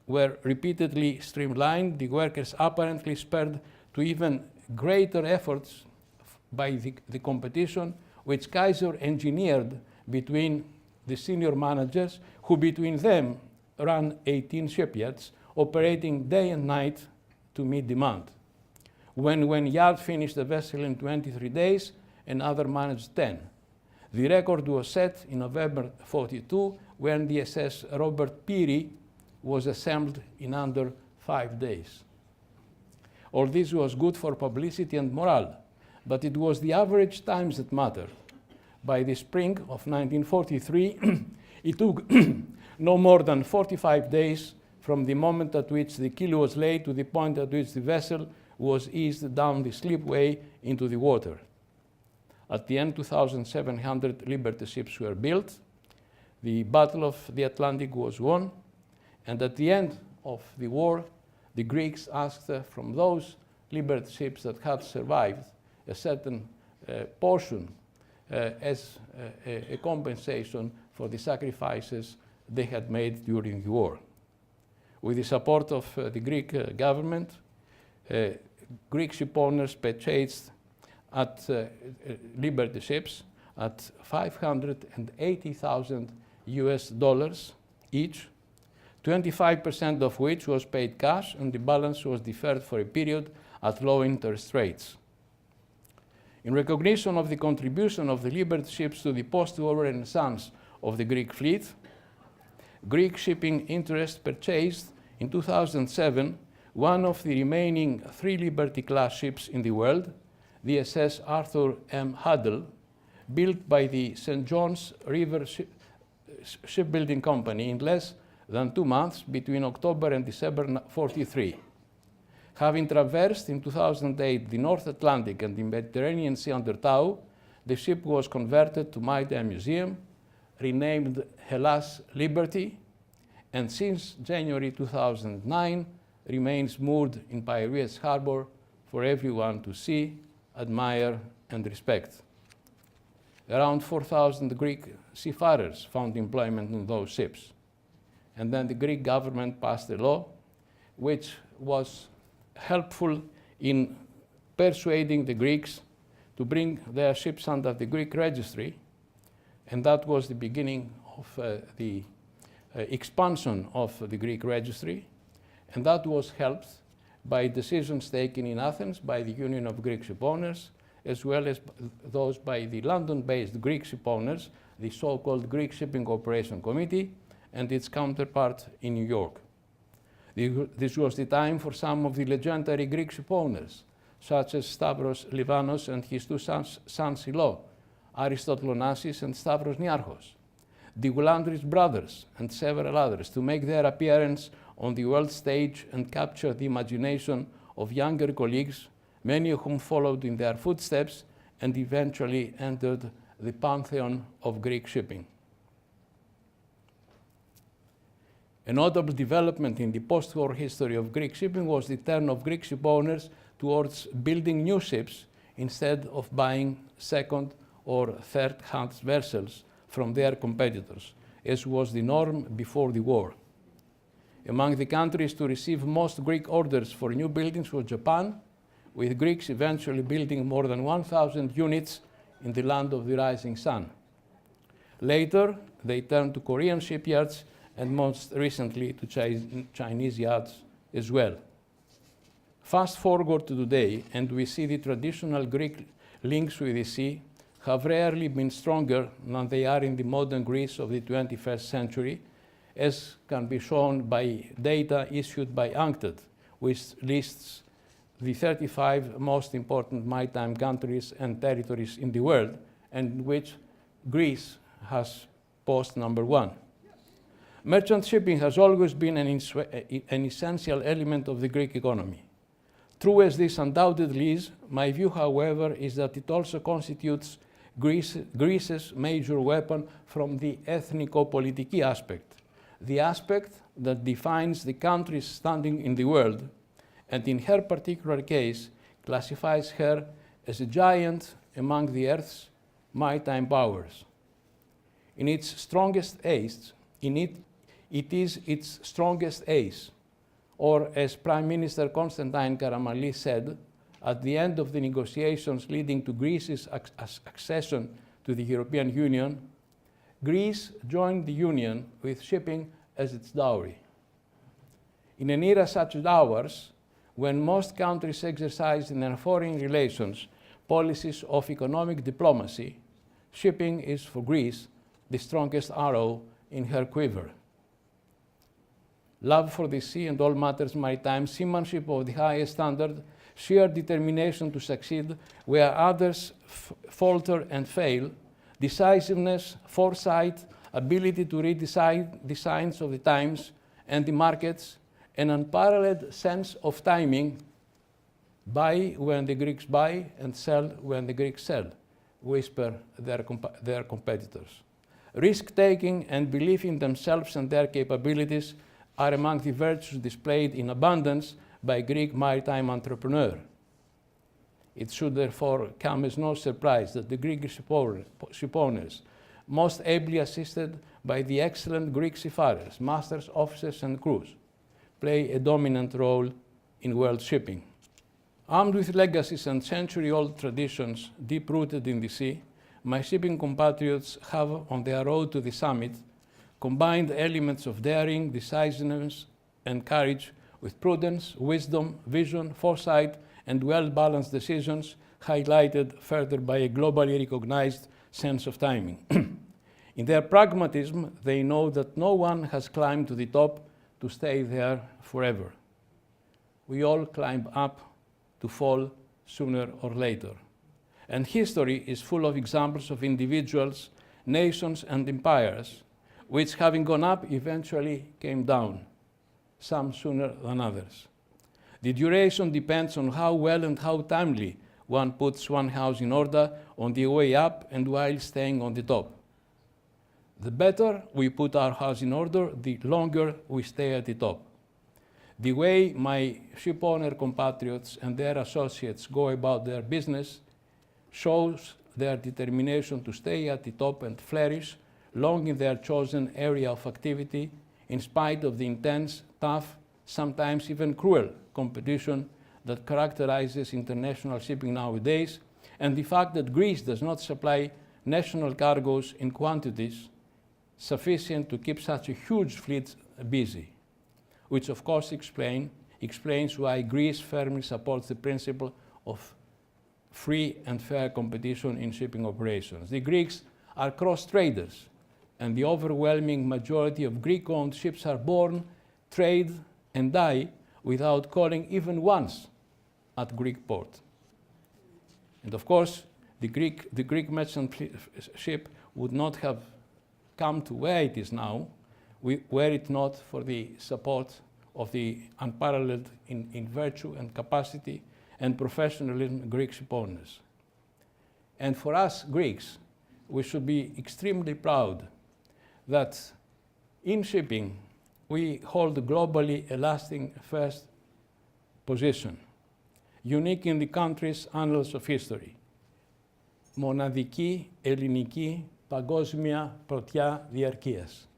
were repeatedly streamlined. The workers apparently spared to even greater efforts by the competition which Kaiser engineered between the senior managers, who between them ran 18 shipyards, operating day and night to meet demand. When yard finished the vessel in 23 days, another managed 10. The record was set in November 1942 when the SS Robert Peary was assembled in under 5 days. All this was good for publicity and morale, but it was the average times that mattered. By the spring of 1943, it took no more than 45 days from the moment at which the keel was laid to the point at which the vessel was eased down the slipway into the water. At the end, 2,700 Liberty ships were built. The Battle of the Atlantic was won, and at the end of the war, the Greeks asked from those Liberty ships that had survived a certain portion as a compensation for the sacrifices they had made during the war. With the support of the Greek government, Greek ship owners purchased at Liberty ships at $580,000 each, 25% of which was paid cash, and the balance was deferred for a period at low interest rates. In recognition of the contribution of the Liberty ships to the post-war renaissance of the Greek fleet, Greek shipping interest purchased in 2007 one of the remaining 3 Liberty-class ships in the world, the SS Arthur M. Huddle, built by the St. John's River Shipbuilding Company in less than 2 months between October and December 1943. Having traversed in 2008 the North Atlantic and the Mediterranean Sea under tow, the ship was converted to maritime museum, renamed Hellas Liberty, and since January 2009 remains moored in Piraeus Harbor for everyone to see, admire, and respect. Around 4,000 Greek seafarers found employment on those ships. And then the Greek government passed a law which was helpful in persuading the Greeks to bring their ships under the Greek registry, and that was the beginning of the expansion of the Greek registry, and that was helped by decisions taken in Athens by the Union of Greek Shipowners, as well as those by the London-based Greek shipowners, the so-called Greek Shipping Cooperation Committee, and its counterpart in New York. This was the time for some of the legendary Greek shipowners, such as Stavros Livanos and his 2 sons-in-law, Aristotle Onassis and Stavros Niarchos, the Goulandris brothers, and several others, to make their appearance on the world stage and capture the imagination of younger colleagues, many of whom followed in their footsteps and eventually entered the pantheon of Greek shipping. A notable development in the post-war history of Greek shipping was the turn of Greek shipowners towards building new ships instead of buying second or third-hand vessels from their competitors, as was the norm before the war. Among the countries to receive most Greek orders for new buildings was Japan, with Greeks eventually building more than 1,000 units in the land of the rising sun. Later, they turned to Korean shipyards and most recently to Chinese yards as well. Fast forward to today, and we see the traditional Greek links with the sea have rarely been stronger than they are in the modern Greece of the 21st century, as can be shown by data issued by UNCTAD, which lists the 35 most important maritime countries and territories in the world, and in which Greece has post number 1. Merchant shipping has always been an essential element of the Greek economy. True as this undoubtedly is, my view, however, is that it also constitutes Greece's major weapon from the ethnico-political aspect, the aspect that defines the country's standing in the world, and in her particular case, classifies her as a giant among the Earth's maritime powers. In its strongest ace, it is its strongest ace, or as Prime Minister Constantine Karamanlis said, at the end of the negotiations leading to Greece's accession to the European Union, Greece joined the Union with shipping as its dowry. In an era such as ours, when most countries exercise in their foreign relations policies of economic diplomacy, shipping is for Greece the strongest arrow in her quiver. Love for the sea and all matters maritime, seamanship of the highest standard, sheer determination to succeed where others falter and fail, decisiveness, foresight, ability to read the signs of the times and the markets, an unparalleled sense of timing, buy when the Greeks buy and sell when the Greeks sell, whisper their competitors. Risk-taking and belief in themselves and their capabilities are among the virtues displayed in abundance by Greek maritime entrepreneurs. It should therefore come as no surprise that the Greek shipowners, most ably assisted by the excellent Greek seafarers, masters, officers, and crews, play a dominant role in world shipping. Armed with legacies and century-old traditions deep-rooted in the sea, my shipping compatriots have, on their road to the summit, combined elements of daring, decisiveness, and courage with prudence, wisdom, vision, foresight, and well-balanced decisions, highlighted further by a globally recognized sense of timing. In their pragmatism, they know that no one has climbed to the top to stay there forever. We all climb up to fall sooner or later. And history is full of examples of individuals, nations, and empires which, having gone up, eventually came down, some sooner than others. The duration depends on how well and how timely one puts one house in order on the way up and while staying on the top. The better we put our house in order, the longer we stay at the top. The way my shipowner compatriots and their associates go about their business shows their determination to stay at the top and flourish long in their chosen area of activity, in spite of the intense, tough, sometimes even cruel competition that characterizes international shipping nowadays, and the fact that Greece does not supply national cargoes in quantities sufficient to keep such a huge fleet busy, which of course explains why Greece firmly supports the principle of free and fair competition in shipping operations. The Greeks are cross-traders, and the overwhelming majority of Greek-owned ships are born, trade, and die without calling even once at Greek port. And of course, the Greek merchant ship would not have come to where it is now were it not for the support of the unparalleled in virtue and capacity and professionalism Greek shipowners. And for us Greeks, we should be extremely proud that in shipping we hold globally a lasting first position, unique in the country's annals of history. Μοναδική ελληνική παγκόσμια πρωτιά διαρκείας.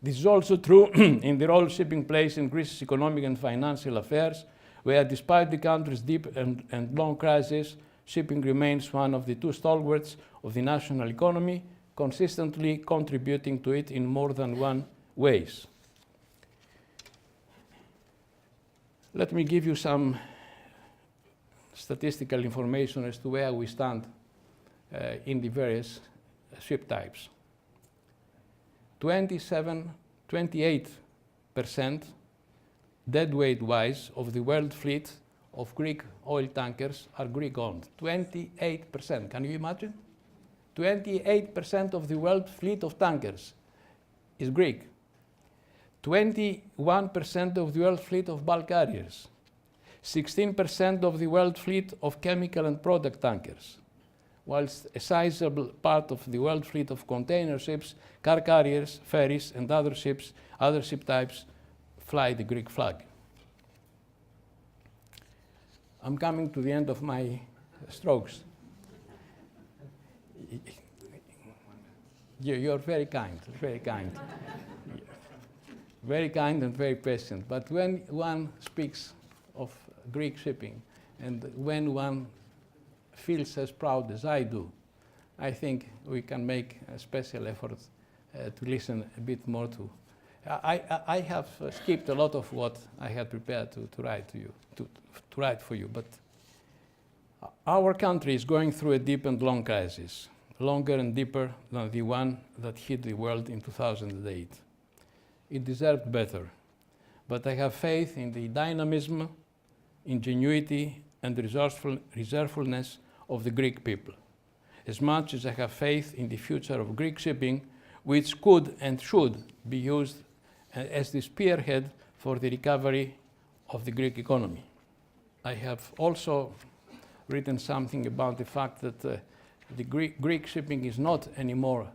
This is also true in the role shipping plays in Greece's economic and financial affairs, where despite the country's deep and long crisis, shipping remains one of the two stalwarts of the national economy, consistently contributing to it in more than one ways. Let me give you some statistical information as to where we stand in the various ship types. 28% deadweight-wise of the world fleet of Greek oil tankers are Greek-owned. 28%, can you imagine? 28% of the world fleet of tankers is Greek. 21% of the world fleet of bulk carriers. 16% of the world fleet of chemical and product tankers, whilst a sizable part of the world fleet of container ships, car carriers, ferries, and other ships, other ship types, fly the Greek flag. I'm coming to the end of my strokes. You're very kind, very kind. Very kind and very patient. But when one speaks of Greek shipping, and when one feels as proud as I do, I think we can make a special effort to listen a bit more to. I have skipped a lot of what I had prepared to write to you, to write for you, but our country is going through a deep and long crisis, longer and deeper than the one that hit the world in 2008. It deserved better, but I have faith in the dynamism, ingenuity, and resourcefulness of the Greek people, as much as I have faith in the future of Greek shipping, which could and should be used as the spearhead for the recovery of the Greek economy. I have also written something about the fact that the Greek shipping is not anymore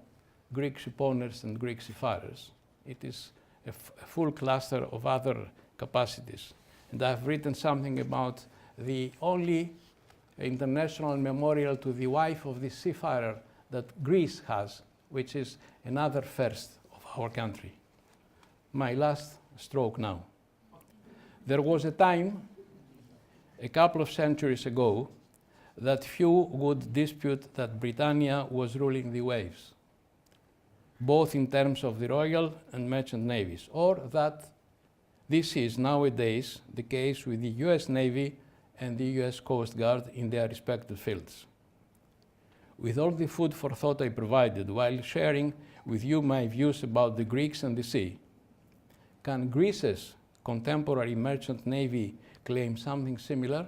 Greek ship owners and Greek seafarers. It is a full cluster of other capacities. And I've written something about the only international memorial to the wife of the seafarer that Greece has, which is another first of our country. My last stroke now. There was a time, a couple of centuries ago, that few would dispute that Britannia was ruling the waves, both in terms of the royal and merchant navies, or that this is nowadays the case with the US Navy and the US Coast Guard in their respective fields. With all the food for thought I provided while sharing with you my views about the Greeks and the sea, can Greece's contemporary merchant navy claim something similar?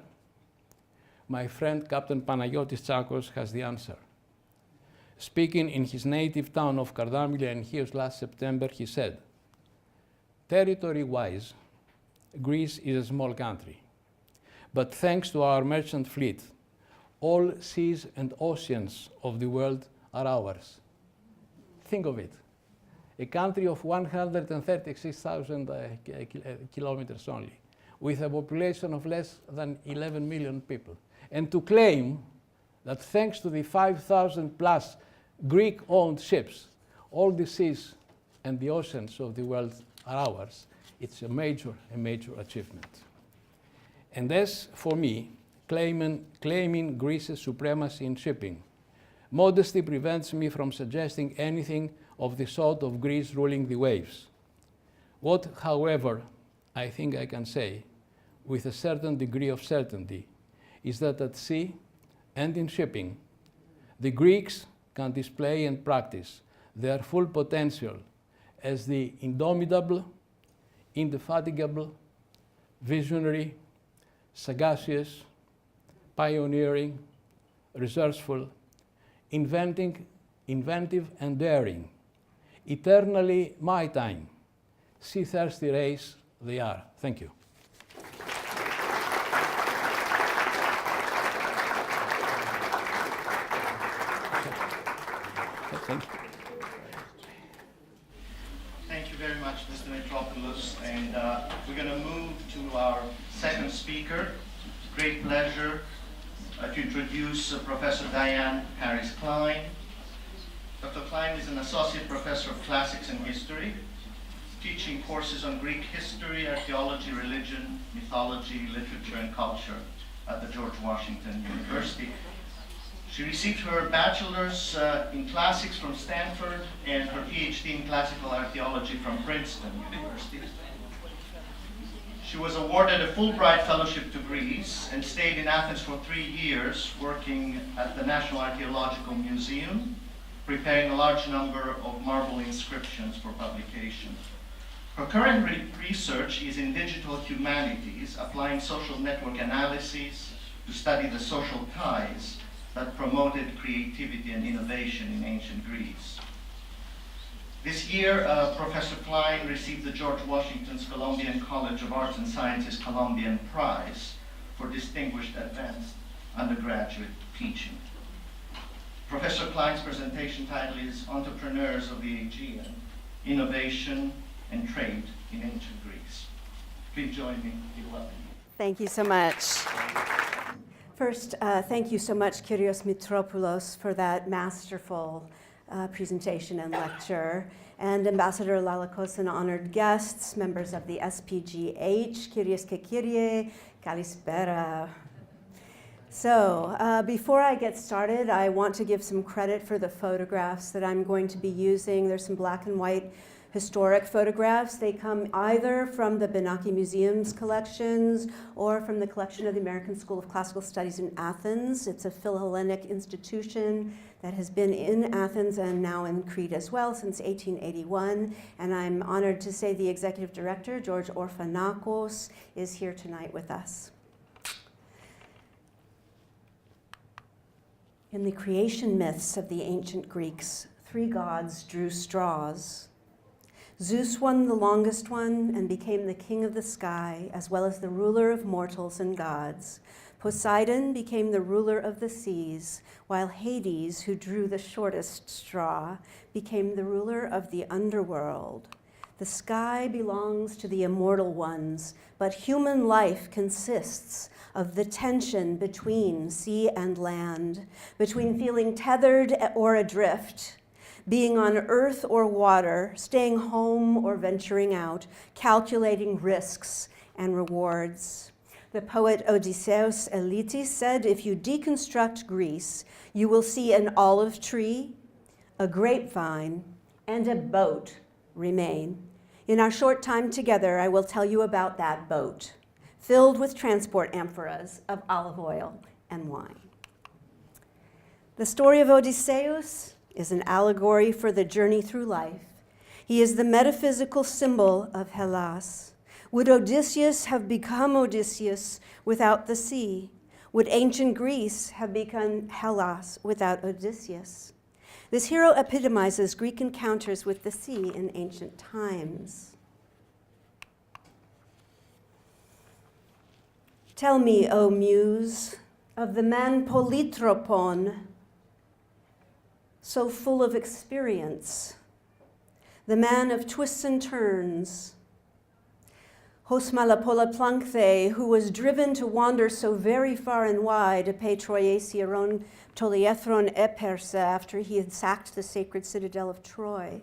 My friend Captain Panagiotis Tsakos has the answer. Speaking in his native town of Kardamylia in Chios last September, he said, "Territory-wise, Greece is a small country, but thanks to our merchant fleet, all seas and oceans of the world are ours." Think of it. A country of 136,000 kilometers only, with a population of less than 11 million people. And to claim that thanks to the 5,000 plus Greek-owned ships, all the seas and the oceans of the world are ours, it's a major achievement. And as for me, claiming Greece's supremacy in shipping, modesty prevents me from suggesting anything of the sort of Greece ruling the waves. What, however, I think I can say with a certain degree of certainty is that at sea and in shipping, the Greeks can display and practice their full potential as the indomitable, indefatigable, visionary, sagacious, pioneering, resourceful, inventive and daring, eternally maritime, sea-thirsty race they are. Thank you. Thank you very much, Mr. Mitropoulos. And we're going to move to our second speaker. Great pleasure to introduce Professor Diane Harris-Klein. Dr. Klein is an associate professor of classics and history, teaching courses on Greek history, archaeology, religion, mythology, literature, and culture at the George Washington University. She received her bachelor's in classics from Stanford and her PhD in classical archaeology from Princeton University. She was awarded a Fulbright Fellowship to Greece and stayed in Athens for 3 years, working at the National Archaeological Museum, preparing a large number of marble inscriptions for publication. Her current research is in digital humanities, applying social network analyses to study the social ties that promoted creativity and innovation in ancient Greece. This year, Professor Klein received the George Washington's Columbian College of Arts and Sciences Columbian Prize for Distinguished Advanced Undergraduate Teaching. Professor Klein's presentation title is Entrepreneurs of the Aegean, Innovation and Trade in Ancient Greece. Please join me in welcoming. Thank you so much. First, thank you so much, Kyrios Mitropoulos, for that masterful presentation and lecture, and Ambassador Lalakos and honored guests, members of the SPGH, Kyrios και Kyrie, Kalispera. So, before I get started, I want to give some credit for the photographs that I'm going to be using. There's some black and white historic photographs. They come either from the Benaki Museum's collections or from the collection of the American School of Classical Studies in Athens. It's a Philhellenic institution that has been in Athens and now in Crete as well since 1881. And I'm honored to say the executive director, George Orphanakos, is here tonight with us. In the creation myths of the ancient Greeks, 3 gods drew straws. Zeus won the longest one and became the king of the sky, as well as the ruler of mortals and gods. Poseidon became the ruler of the seas, while Hades, who drew the shortest straw, became the ruler of the underworld. The sky belongs to the immortal ones, but human life consists of the tension between sea and land, between feeling tethered or adrift, being on earth or water, staying home or venturing out, calculating risks and rewards. The poet Odysseus Elitis said, if you deconstruct Greece, you will see an olive tree, a grapevine, and a boat remain. In our short time together, I will tell you about that boat, filled with transport amphoras of olive oil and wine. The story of Odysseus is an allegory for the journey through life. He is the metaphysical symbol of Hellas. Would Odysseus have become Odysseus without the sea? Would ancient Greece have become Hellas without Odysseus? This hero epitomizes Greek encounters with the sea in ancient times. Tell me, O Muse, of the man Polytropon, so full of experience, the man of twists and turns, Hos Malapolaplankhthe, who was driven to wander so very far and wide, epe Troiesieron Toliethron Eperse, after he had sacked the sacred citadel of Troy.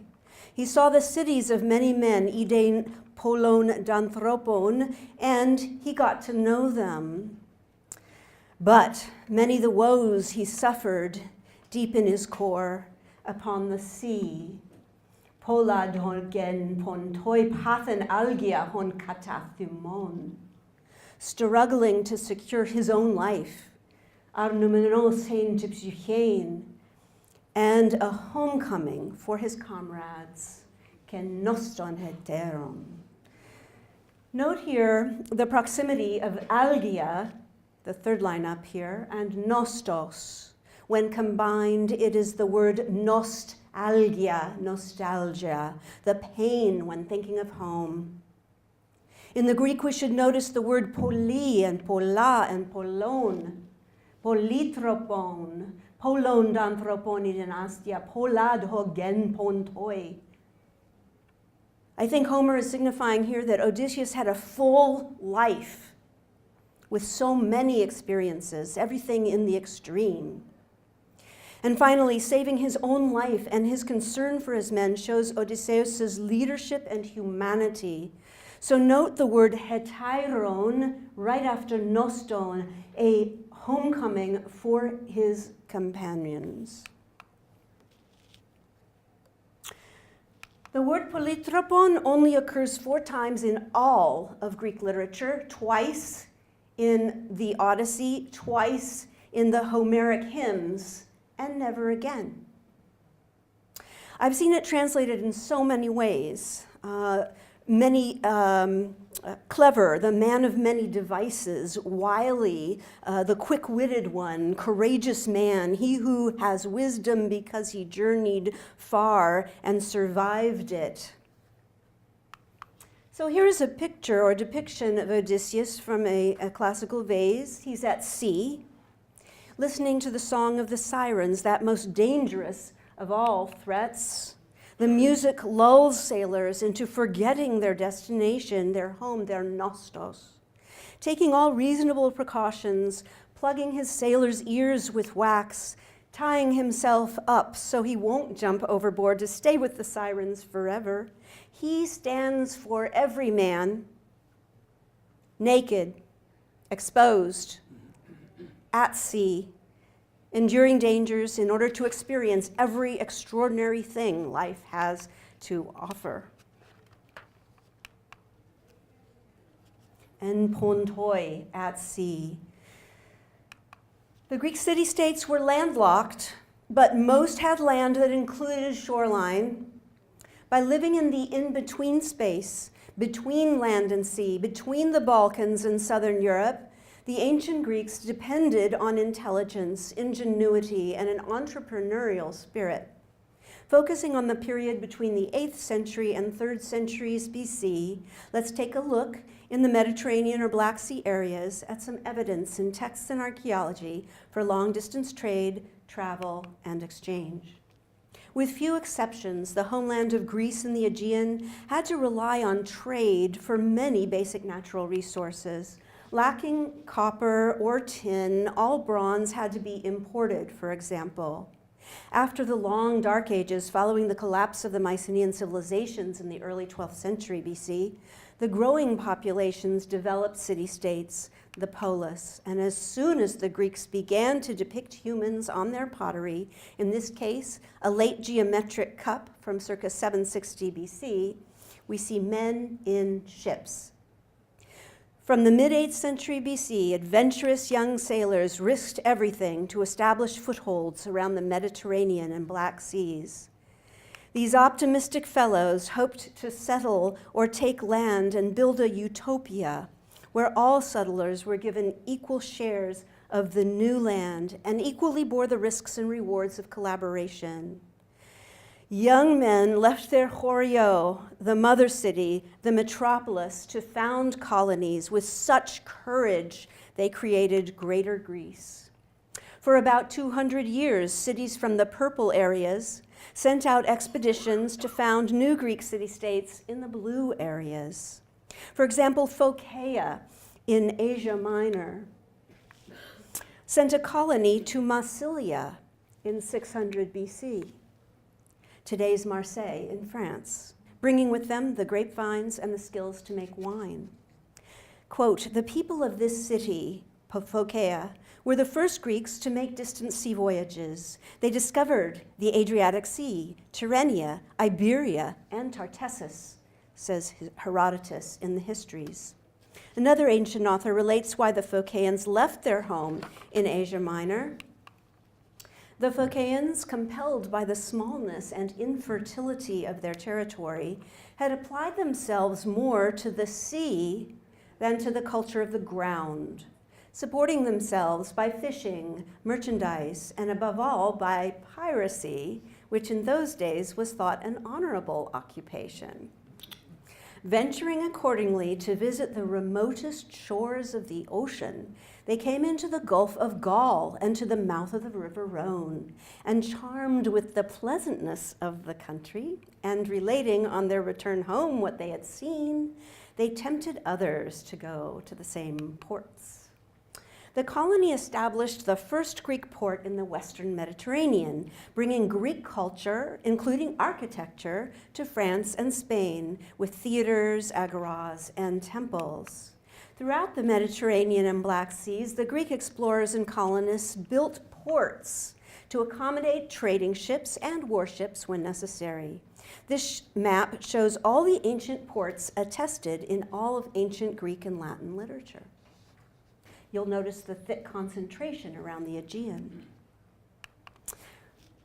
He saw the cities of many men, Idein Polon Danthropon, and he got to know them. But many the woes he suffered deep in his core upon the sea. Polad hon gen pon toi pathen algia hon katathumon, struggling to secure his own life, arnumenos hein gypsuchain, and a homecoming for his comrades, ken noston heteron. Note here the proximity of algia, the third line up here, and nostos. When combined, it is the word nostalgia, the pain when thinking of home. In the Greek, we should notice the word poli and pola and polon, polytropon, polon danthropon in astia, polad hogen pontoi. I think Homer is signifying here that Odysseus had a full life with so many experiences, everything in the extreme. And finally, saving his own life and his concern for his men shows Odysseus' leadership and humanity. So note the word hetairon right after noston, a homecoming for his companions. The word polytropon only occurs 4 times in all of Greek literature, twice in the Odyssey, twice in the Homeric hymns, and never again. I've seen it translated in so many ways. Clever, the man of many devices, wily, the quick-witted one, courageous man, he who has wisdom because he journeyed far and survived it. So here is a picture or depiction of Odysseus from a classical vase. He's at sea, listening to the song of the sirens, that most dangerous of all threats. The music lulls sailors into forgetting their destination, their home, their nostos. Taking all reasonable precautions, plugging his sailor's ears with wax, tying himself up so he won't jump overboard to stay with the sirens forever, he stands for every man, naked, exposed, at sea, enduring dangers in order to experience every extraordinary thing life has to offer. En pontoi, at sea. The Greek city-states were landlocked, but most had land that included a shoreline. By living in the in-between space, between land and sea, between the Balkans and southern Europe, the ancient Greeks depended on intelligence, ingenuity, and an entrepreneurial spirit. Focusing on the period between the 8th century and 3rd centuries BC, let's take a look in the Mediterranean or Black Sea areas at some evidence in texts and archaeology for long-distance trade, travel, and exchange. With few exceptions, the homeland of Greece and the Aegean had to rely on trade for many basic natural resources. Lacking copper or tin, all bronze had to be imported, for example. After the long Dark Ages following the collapse of the Mycenaean civilizations in the early 12th century BC, the growing populations developed city-states, the polis, and as soon as the Greeks began to depict humans on their pottery, in this case, a late geometric cup from circa 760 BC, we see men in ships. From the mid-8th century BC, adventurous young sailors risked everything to establish footholds around the Mediterranean and Black Seas. These optimistic fellows hoped to settle or take land and build a utopia where all settlers were given equal shares of the new land and equally bore the risks and rewards of collaboration. Young men left their Chorio, the mother city, the metropolis, to found colonies. With such courage, they created Greater Greece. For about 200 years, cities from the purple areas sent out expeditions to found new Greek city-states in the blue areas. For example, Phocaea in Asia Minor sent a colony to Massilia in 600 BC. Today's Marseille in France, bringing with them the grapevines and the skills to make wine. Quote, the people of this city, Phocaea, were the first Greeks to make distant sea voyages. They discovered the Adriatic Sea, Tyrrhenia, Iberia, and Tartessus, says Herodotus in the Histories. Another ancient author relates why the Phocaeans left their home in Asia Minor. The Phocaeans, compelled by the smallness and infertility of their territory, had applied themselves more to the sea than to the culture of the ground, supporting themselves by fishing, merchandise, and above all by piracy, which in those days was thought an honorable occupation. Venturing accordingly to visit the remotest shores of the ocean, they came into the Gulf of Gaul and to the mouth of the river Rhone, and charmed with the pleasantness of the country, and relating on their return home what they had seen, they tempted others to go to the same ports. The colony established the first Greek port in the Western Mediterranean, bringing Greek culture, including architecture, to France and Spain, with theaters, agoras, and temples. Throughout the Mediterranean and Black Seas, the Greek explorers and colonists built ports to accommodate trading ships and warships when necessary. This map shows all the ancient ports attested in all of ancient Greek and Latin literature. You'll notice the thick concentration around the Aegean.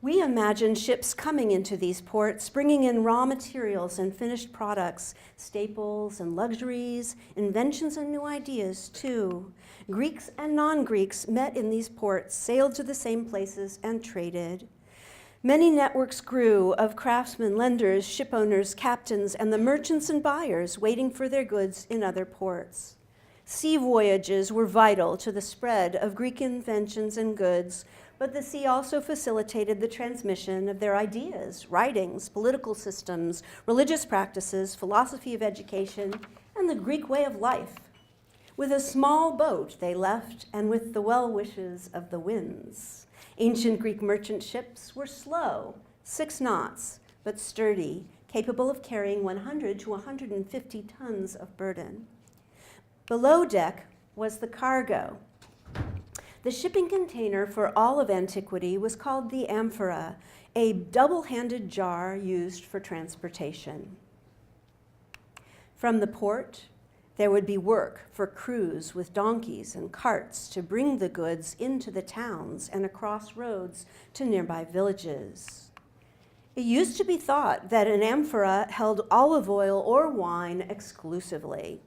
We imagine ships coming into these ports, bringing in raw materials and finished products, staples and luxuries, inventions and new ideas too. Greeks and non-Greeks met in these ports, sailed to the same places, and traded. Many networks grew of craftsmen, lenders, ship owners, captains, and the merchants and buyers waiting for their goods in other ports. Sea voyages were vital to the spread of Greek inventions and goods, but the sea also facilitated the transmission of their ideas, writings, political systems, religious practices, philosophy of education, and the Greek way of life. With a small boat they left, and with the well wishes of the winds. Ancient Greek merchant ships were slow, 6 knots, but sturdy, capable of carrying 100 to 150 tons of burden. Below deck was the cargo. The shipping container for all of antiquity was called the amphora, a double-handed jar used for transportation. From the port, there would be work for crews with donkeys and carts to bring the goods into the towns and across roads to nearby villages. It used to be thought that an amphora held olive oil or wine exclusively.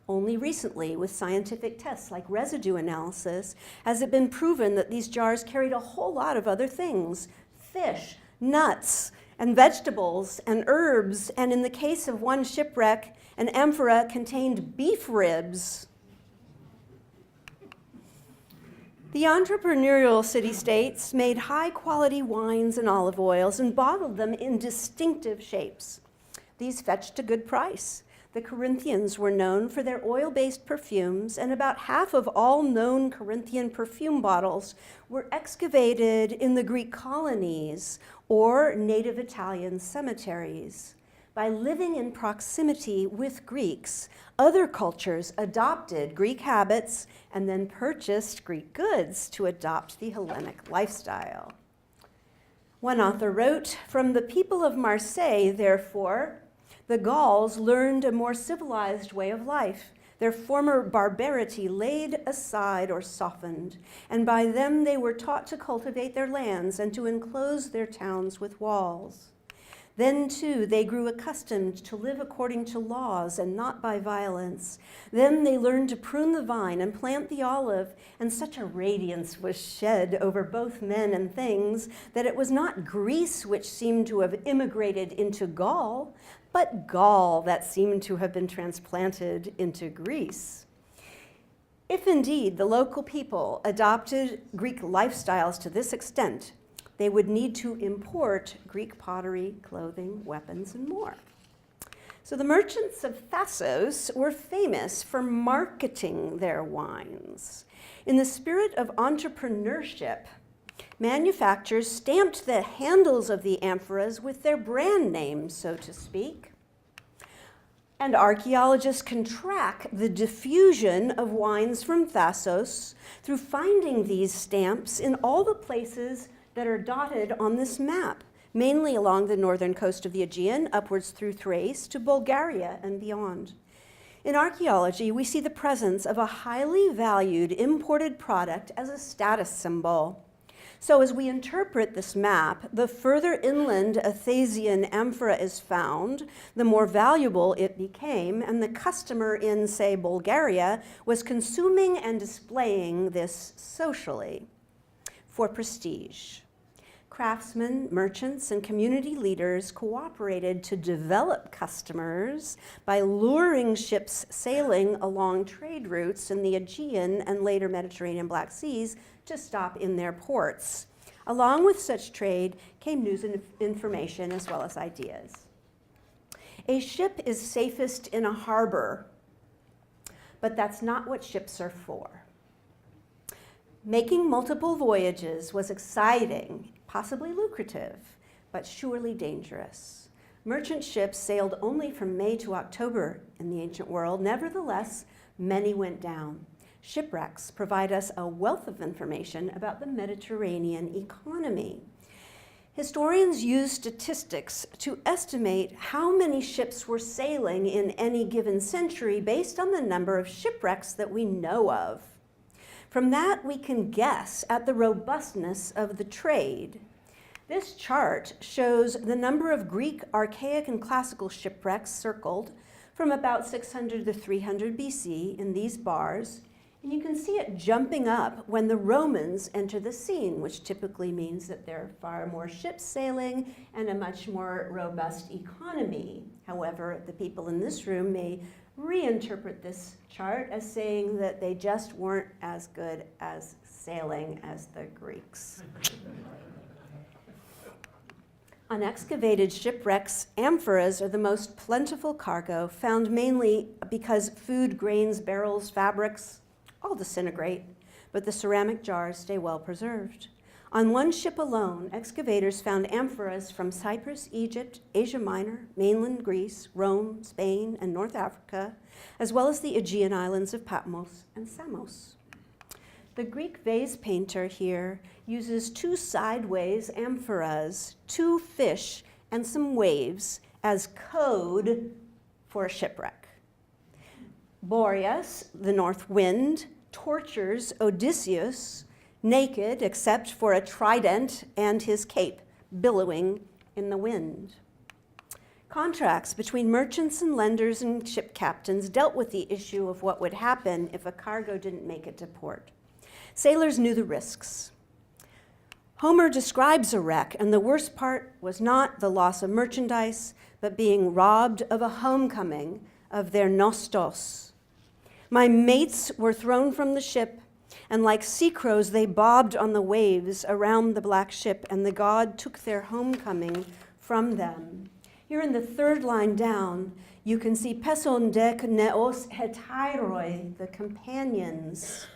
Only recently, with scientific tests like residue analysis, has it been proven that these jars carried a whole lot of other things: fish, nuts, and vegetables, and herbs, and in the case of one shipwreck, an amphora contained beef ribs. The entrepreneurial city-states made high-quality wines and olive oils and bottled them in distinctive shapes. These fetched a good price. The Corinthians were known for their oil-based perfumes, and about half of all known Corinthian perfume bottles were excavated in the Greek colonies or native Italian cemeteries. By living in proximity with Greeks, other cultures adopted Greek habits and then purchased Greek goods to adopt the Hellenic lifestyle. One author wrote, "From the people of Marseille, therefore, the Gauls learned a more civilized way of life, their former barbarity laid aside or softened, and by them they were taught to cultivate their lands and to enclose their towns with walls. Then, too, they grew accustomed to live according to laws and not by violence. Then they learned to prune the vine and plant the olive, and such a radiance was shed over both men and things that it was not Greece which seemed to have immigrated into Gaul, but Gaul that seemed to have been transplanted into Greece." If indeed the local people adopted Greek lifestyles to this extent, they would need to import Greek pottery, clothing, weapons, and more. So the merchants of Thasos were famous for marketing their wines. In the spirit of entrepreneurship, manufacturers stamped the handles of the amphoras with their brand names, so to speak. And archaeologists can track the diffusion of wines from Thasos through finding these stamps in all the places that are dotted on this map, mainly along the northern coast of the Aegean, upwards through Thrace to Bulgaria and beyond. In archaeology, we see the presence of a highly valued imported product as a status symbol. So as we interpret this map, the further inland a Thasian amphora is found, the more valuable it became, and the customer in, say, Bulgaria was consuming and displaying this socially for prestige. Craftsmen, merchants, and community leaders cooperated to develop customers by luring ships sailing along trade routes in the Aegean and later Mediterranean Black Seas to stop in their ports. Along with such trade came news and information as well as ideas. A ship is safest in a harbor, but that's not what ships are for. Making multiple voyages was exciting, possibly lucrative, but surely dangerous. Merchant ships sailed only from May to October in the ancient world. Nevertheless, many went down. Shipwrecks provide us a wealth of information about the Mediterranean economy. Historians use statistics to estimate how many ships were sailing in any given century based on the number of shipwrecks that we know of. From that, we can guess at the robustness of the trade. This chart shows the number of Greek archaic and classical shipwrecks circled from about 600 to 300 BC in these bars, and you can see it jumping up when the Romans enter the scene, which typically means that there are far more ships sailing and a much more robust economy. However, the people in this room may reinterpret this chart as saying that they just weren't as good as sailing as the Greeks. Unexcavated shipwrecks, amphoras are the most plentiful cargo, found mainly because food, grains, barrels, fabrics all disintegrate, but the ceramic jars stay well preserved. On one ship alone, excavators found amphoras from Cyprus, Egypt, Asia Minor, mainland Greece, Rome, Spain, and North Africa, as well as the Aegean islands of Patmos and Samos. The Greek vase painter here uses two sideways amphoras, two fish, and some waves as code for a shipwreck. Boreas, the north wind, tortures Odysseus, naked except for a trident and his cape billowing in the wind. Contracts between merchants and lenders and ship captains dealt with the issue of what would happen if a cargo didn't make it to port. Sailors knew the risks. Homer describes a wreck, and the worst part was not the loss of merchandise, but being robbed of a homecoming of their nostos. My mates were thrown from the ship, and like sea crows, they bobbed on the waves around the black ship, and the god took their homecoming from them. Here in the third line down, you can see peson dek neos hetairoi, the companions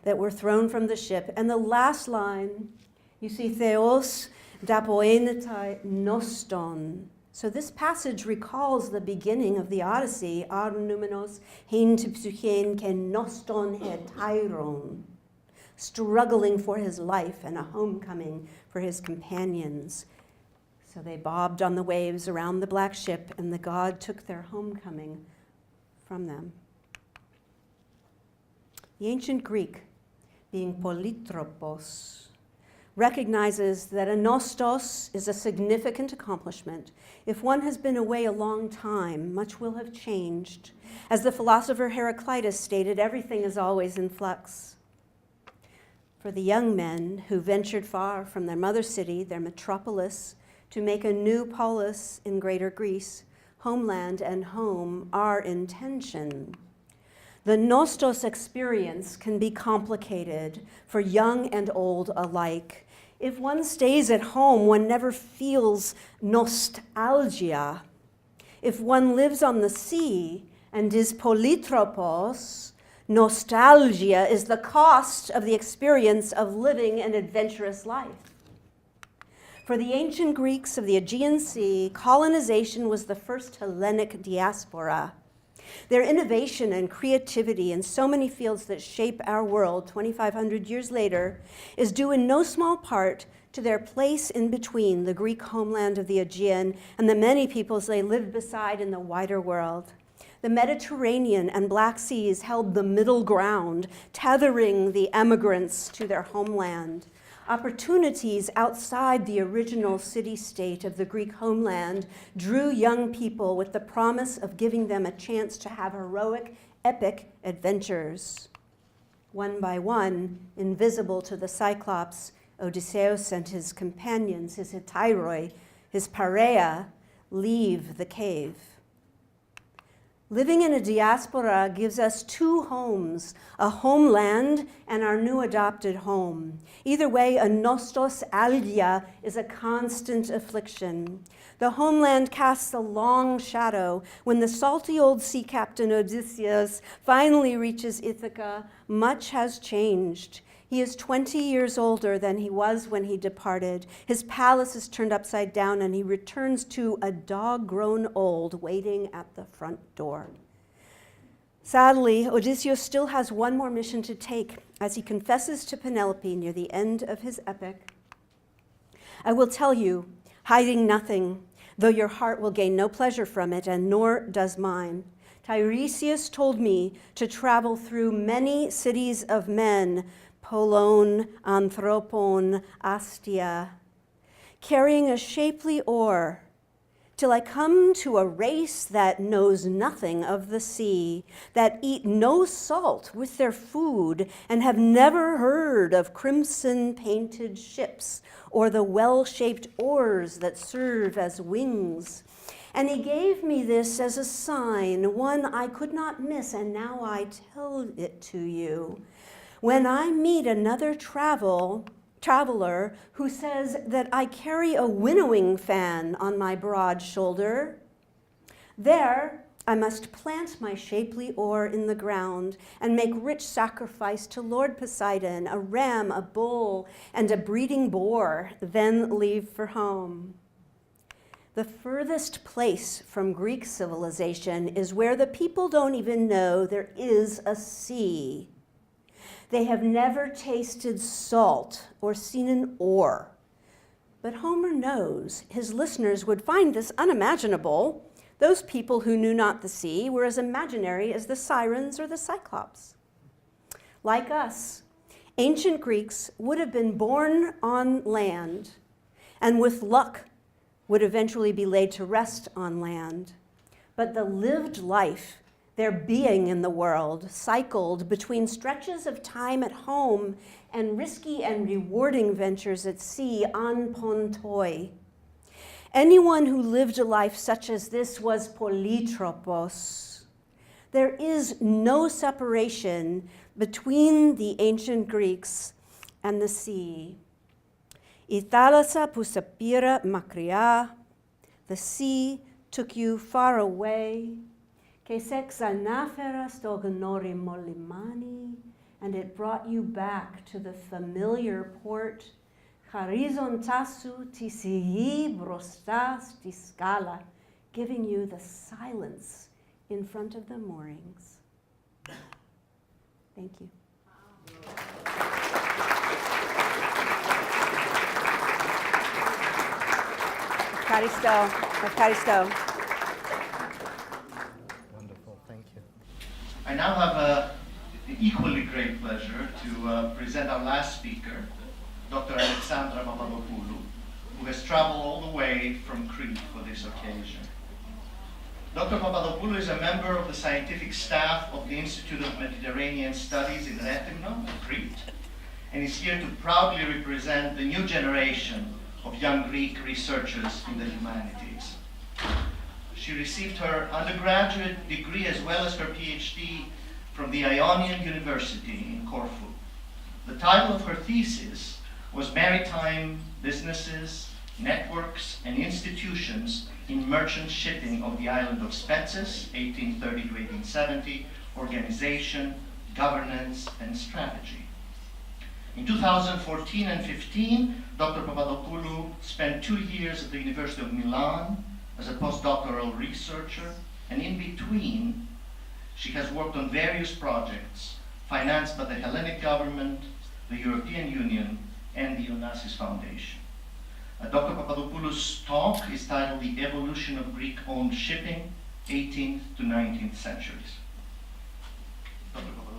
that were thrown from the ship. And the last line, you see theos dapoenetai noston. So this passage recalls the beginning of the Odyssey, ar numenos hein psychen ken noston hetairon, struggling for his life and a homecoming for his companions. So they bobbed on the waves around the black ship, and the god took their homecoming from them. The ancient Greek, being politropos, recognizes that a nostos is a significant accomplishment. If one has been away a long time, much will have changed. As the philosopher Heraclitus stated, everything is always in flux. For the young men who ventured far from their mother city, their metropolis, to make a new polis in Greater Greece, homeland and home are in tension. The nostos experience can be complicated for young and old alike. If one stays at home, one never feels nostalgia. If one lives on the sea and is politropos, nostalgia is the cost of the experience of living an adventurous life. For the ancient Greeks of the Aegean Sea, colonization was the first Hellenic diaspora. Their innovation and creativity in so many fields that shape our world 2,500 years later is due in no small part to their place in between the Greek homeland of the Aegean and the many peoples they lived beside in the wider world. The Mediterranean and Black Seas held the middle ground, tethering the emigrants to their homeland. Opportunities outside the original city-state of the Greek homeland drew young people with the promise of giving them a chance to have heroic, epic adventures. One by one, invisible to the Cyclops, Odysseus and his companions, his hetairoi, his pareia, leave the cave. Living in a diaspora gives us two homes, a homeland and our new adopted home. Either way, a nostos algia is a constant affliction. The homeland casts a long shadow. When the salty old sea captain Odysseus finally reaches Ithaca, much has changed. He is 20 years older than he was when he departed. His palace is turned upside down, and he returns to a dog grown old waiting at the front door. Sadly, Odysseus still has one more mission to take as he confesses to Penelope near the end of his epic. I will tell you, hiding nothing, though your heart will gain no pleasure from it, and nor does mine. Tiresias told me to travel through many cities of men, Polon, Anthropon, Astia, carrying a shapely oar, till I come to a race that knows nothing of the sea, that eat no salt with their food, and have never heard of crimson-painted ships, or the well-shaped oars that serve as wings. And he gave me this as a sign, one I could not miss, and now I tell it to you. When I meet another traveler who says that I carry a winnowing fan on my broad shoulder, there I must plant my shapely oar in the ground and make rich sacrifice to Lord Poseidon, a ram, a bull, and a breeding boar, then leave for home. The furthest place from Greek civilization is where the people don't even know there is a sea. They have never tasted salt or seen an oar. But Homer knows his listeners would find this unimaginable. Those people who knew not the sea were as imaginary as the sirens or the cyclops. Like us, ancient Greeks would have been born on land, and with luck would eventually be laid to rest on land. But the lived life, their being in the world, cycled between stretches of time at home and risky and rewarding ventures at sea on pontoi. Anyone who lived a life such as this was polytropos. There is no separation between the ancient Greeks and the sea. Η θάλασσα που σε πήρα μακριά, the sea took you far away, και σε ξανάφερα στο γνώριμο λιμάνι, and it brought you back to the familiar port, χαρίζοντάς σου τη σιγή μπροστά στη σκάλα, giving you the silence in front of the moorings. Thank you. Ευχαριστώ. Wonderful, thank you. I now have the equally great pleasure to present our last speaker, Dr. Alexandra Papadopoulou, who has traveled all the way from Crete for this occasion. Dr. Papadopoulou is a member of the scientific staff of the Institute of Mediterranean Studies in Rethymno, Crete, and is here to proudly represent the new generation of young Greek researchers in the humanities. She received her undergraduate degree as well as her PhD from the Ionian University in Corfu. The title of her thesis was Maritime Businesses, Networks, and Institutions in Merchant Shipping of the Island of Spetses, 1830 to 1870, Organization, Governance, and Strategy. In 2014 and 15, Dr. Papadopoulou spent 2 years at the University of Milan as a postdoctoral researcher, and in between, she has worked on various projects financed by the Hellenic government, the European Union, and the Onassis Foundation. Dr. Papadopoulou's talk is titled The Evolution of Greek-Owned Shipping, 18th to 19th centuries. Dr. Papadopoulou.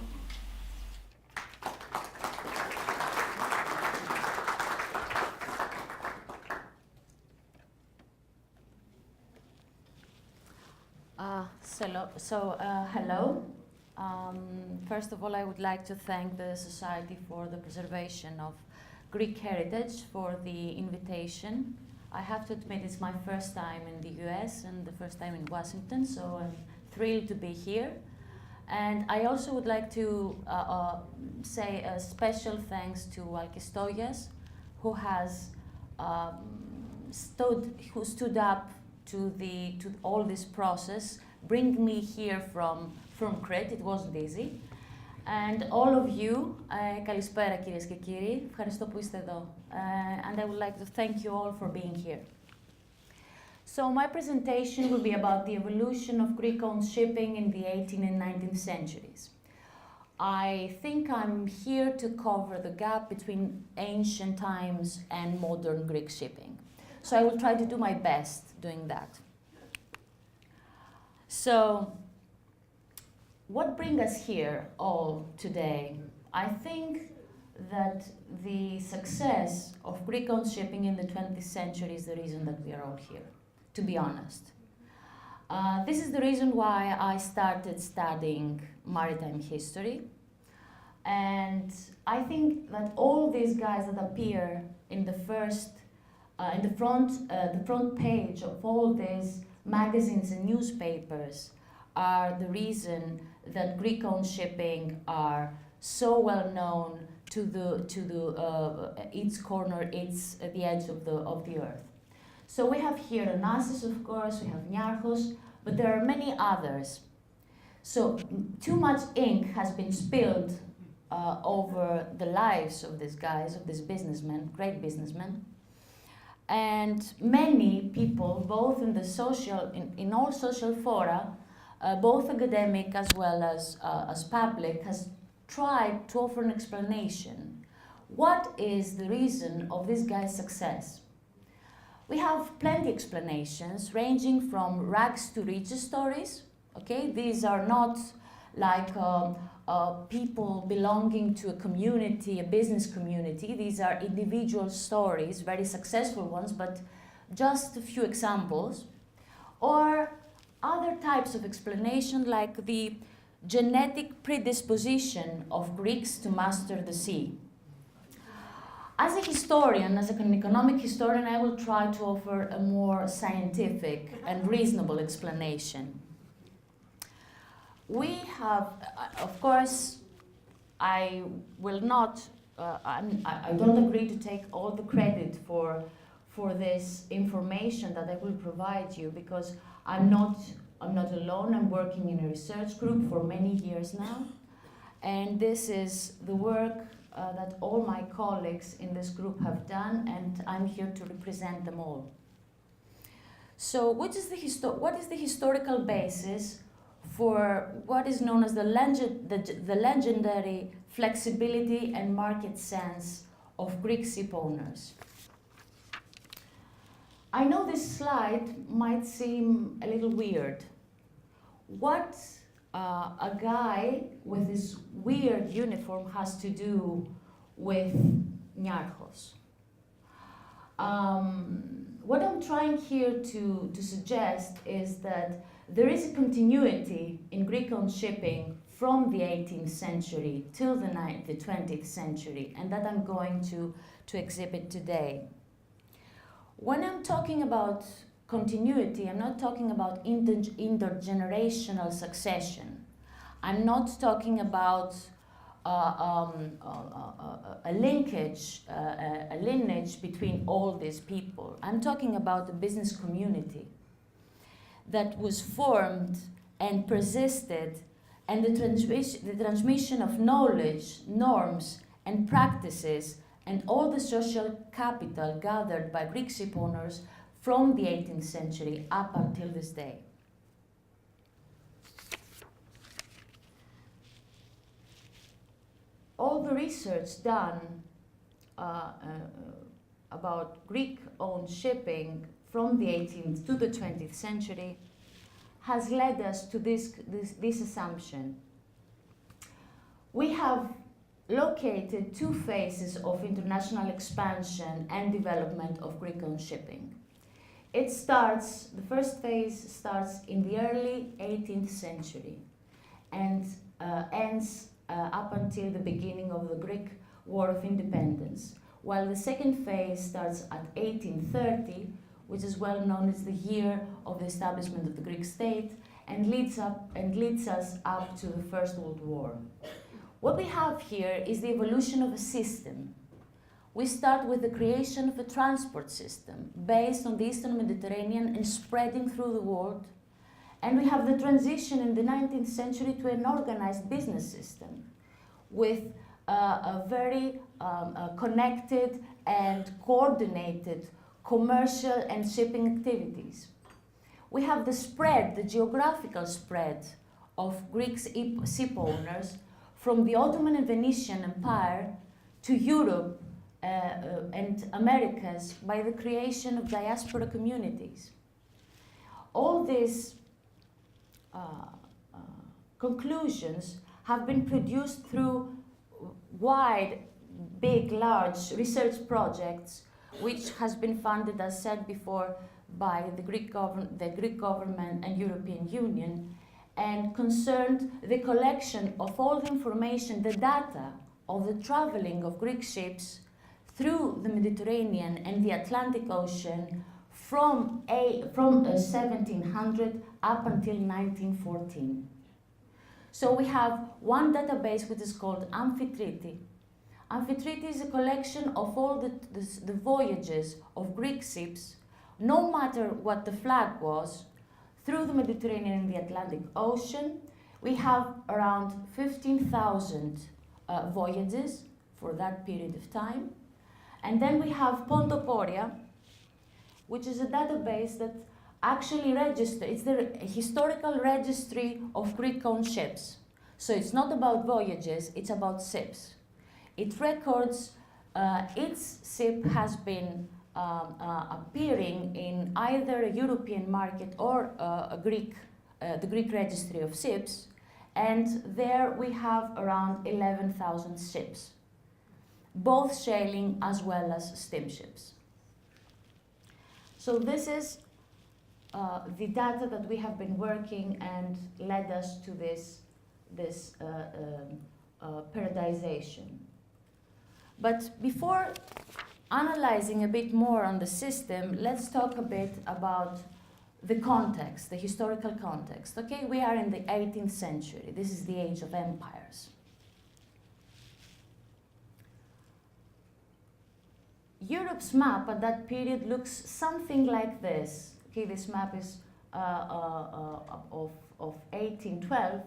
Hello. First of all, I would like to thank the Society for the Preservation of Greek Heritage for the invitation. I have to admit it's my first time in the US and the first time in Washington, so I'm thrilled to be here. And I also would like to say a special thanks to Alkestoias, who has stood up to all this process, bring me here from Crete. It wasn't easy. And all of you, καλησπέρα κυρίες και κύριοι, ευχαριστώ που είστε εδώ. And I would like to thank you all for being here. So my presentation will be about the evolution of Greek-owned shipping in the 18th and 19th centuries. I think I'm here to cover the gap between ancient times and modern Greek shipping. So I will try to do my best doing that. So, what brings us here all today? I think that the success of Greek-owned shipping in the 20th century is the reason that we are all here, to be honest. This is the reason why I started studying maritime history. And I think that all these guys that appear in the front page of all these magazines and newspapers are the reason that Greek-owned shipping are so well known to its corner, its at the edge of the earth. So we have here Onassis, of course, we have Niarchos, but there are many others. So too much ink has been spilled over the lives of these guys, of these businessmen, great businessmen. And many people, both in the in all social fora, both academic as well as public, has tried to offer an explanation. What is the reason of this guy's success? We have plenty of explanations, ranging from rags to riches stories. Okay, these are not like people belonging to a community, a business community. These are individual stories, very successful ones, but just a few examples. Or other types of explanation, like the genetic predisposition of Greeks to master the sea. As a historian, as an economic historian, I will try to offer a more scientific and reasonable explanation. We have, of course, I will not, I don't agree to take all the credit for this information that I will provide you, because I'm not alone. I'm working in a research group for many years now, and this is the work that all my colleagues in this group have done, and I'm here to represent them all. So what is the historical basis for what is known as the legendary flexibility and market sense of Greek ship owners? I know this slide might seem a little weird. What a guy with this weird uniform has to do with Niarchos? What I'm trying here to suggest is that there is a continuity in Greek-owned shipping from the 18th century till the 20th century, and that I'm going to exhibit today. When I'm talking about continuity, I'm not talking about intergenerational succession. I'm not talking about a linkage, a lineage between all these people. I'm talking about a business community that was formed and persisted, and the transmission of knowledge, norms, and practices, and all the social capital gathered by Greek ship owners from the 18th century up until this day. All the research done about Greek-owned shipping from the 18th to the 20th century has led us to this assumption. We have located two phases of international expansion and development of Greek-owned shipping. The first phase starts in the early 18th century and ends up until the beginning of the Greek War of Independence, while the second phase starts at 1830, which is well known as the year of the establishment of the Greek state, and leads us up to the First World War. What we have here is the evolution of a system. We start with the creation of a transport system based on the Eastern Mediterranean and spreading through the world. And we have the transition in the 19th century to an organized business system with a very connected and coordinated commercial and shipping activities. We have the geographical spread of Greek ship owners from the Ottoman and Venetian Empire to Europe and Americas by the creation of diaspora communities. All these conclusions have been produced through wide, big, large research projects, which has been funded, as said before, by the Greek government and European Union, and concerned the collection of all the information, the data of the traveling of Greek ships through the Mediterranean and the Atlantic Ocean from 1700 up until 1914. So we have one database which is called Amphitrite. Amphitrite is a collection of all the voyages of Greek ships, no matter what the flag was, through the Mediterranean and the Atlantic Ocean. We have around 15,000 voyages for that period of time. And then we have Pontoporia, which is a database that actually registers, it's the historical registry of Greek-owned ships. So it's not about voyages, it's about ships. It records each ship has been appearing in either a European market or the Greek registry of ships, and there we have around 11,000 ships, both sailing as well as steamships. So this is the data that we have been working and led us to this periodization. But before analyzing a bit more on the system, let's talk a bit about the context, the historical context. Okay, we are in the 18th century. This is the age of empires. Europe's map at that period looks something like this. Okay, this map is of 1812.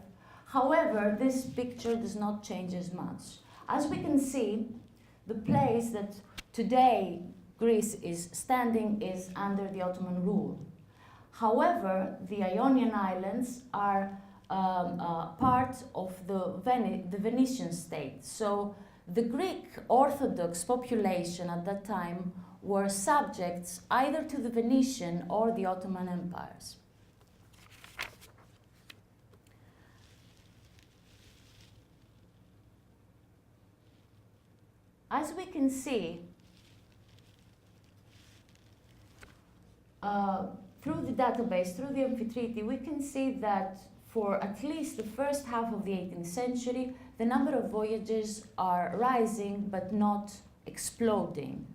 However, this picture does not change as much. As we can see, the place that today Greece is standing is under the Ottoman rule. However, the Ionian Islands are part of the Venetian state. So the Greek Orthodox population at that time were subjects either to the Venetian or the Ottoman empires. As we can see, through the database, through the Amphitrite, we can see that for at least the first half of the 18th century, the number of voyages are rising but not exploding.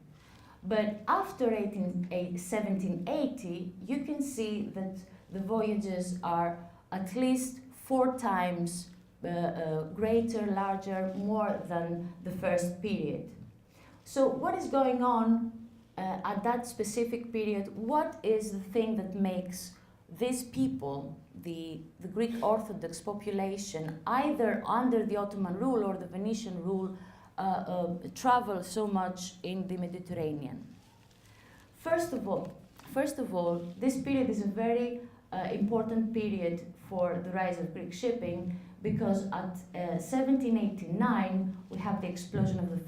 But after 1780, you can see that the voyages are at least 4 times greater, larger, more than the first period. So what is going on at that specific period? What is the thing that makes these people, the Greek Orthodox population, either under the Ottoman rule or the Venetian rule, travel so much in the Mediterranean? First of all, this period is a very important period for the rise of Greek shipping, because at 1789 we have the explosion of the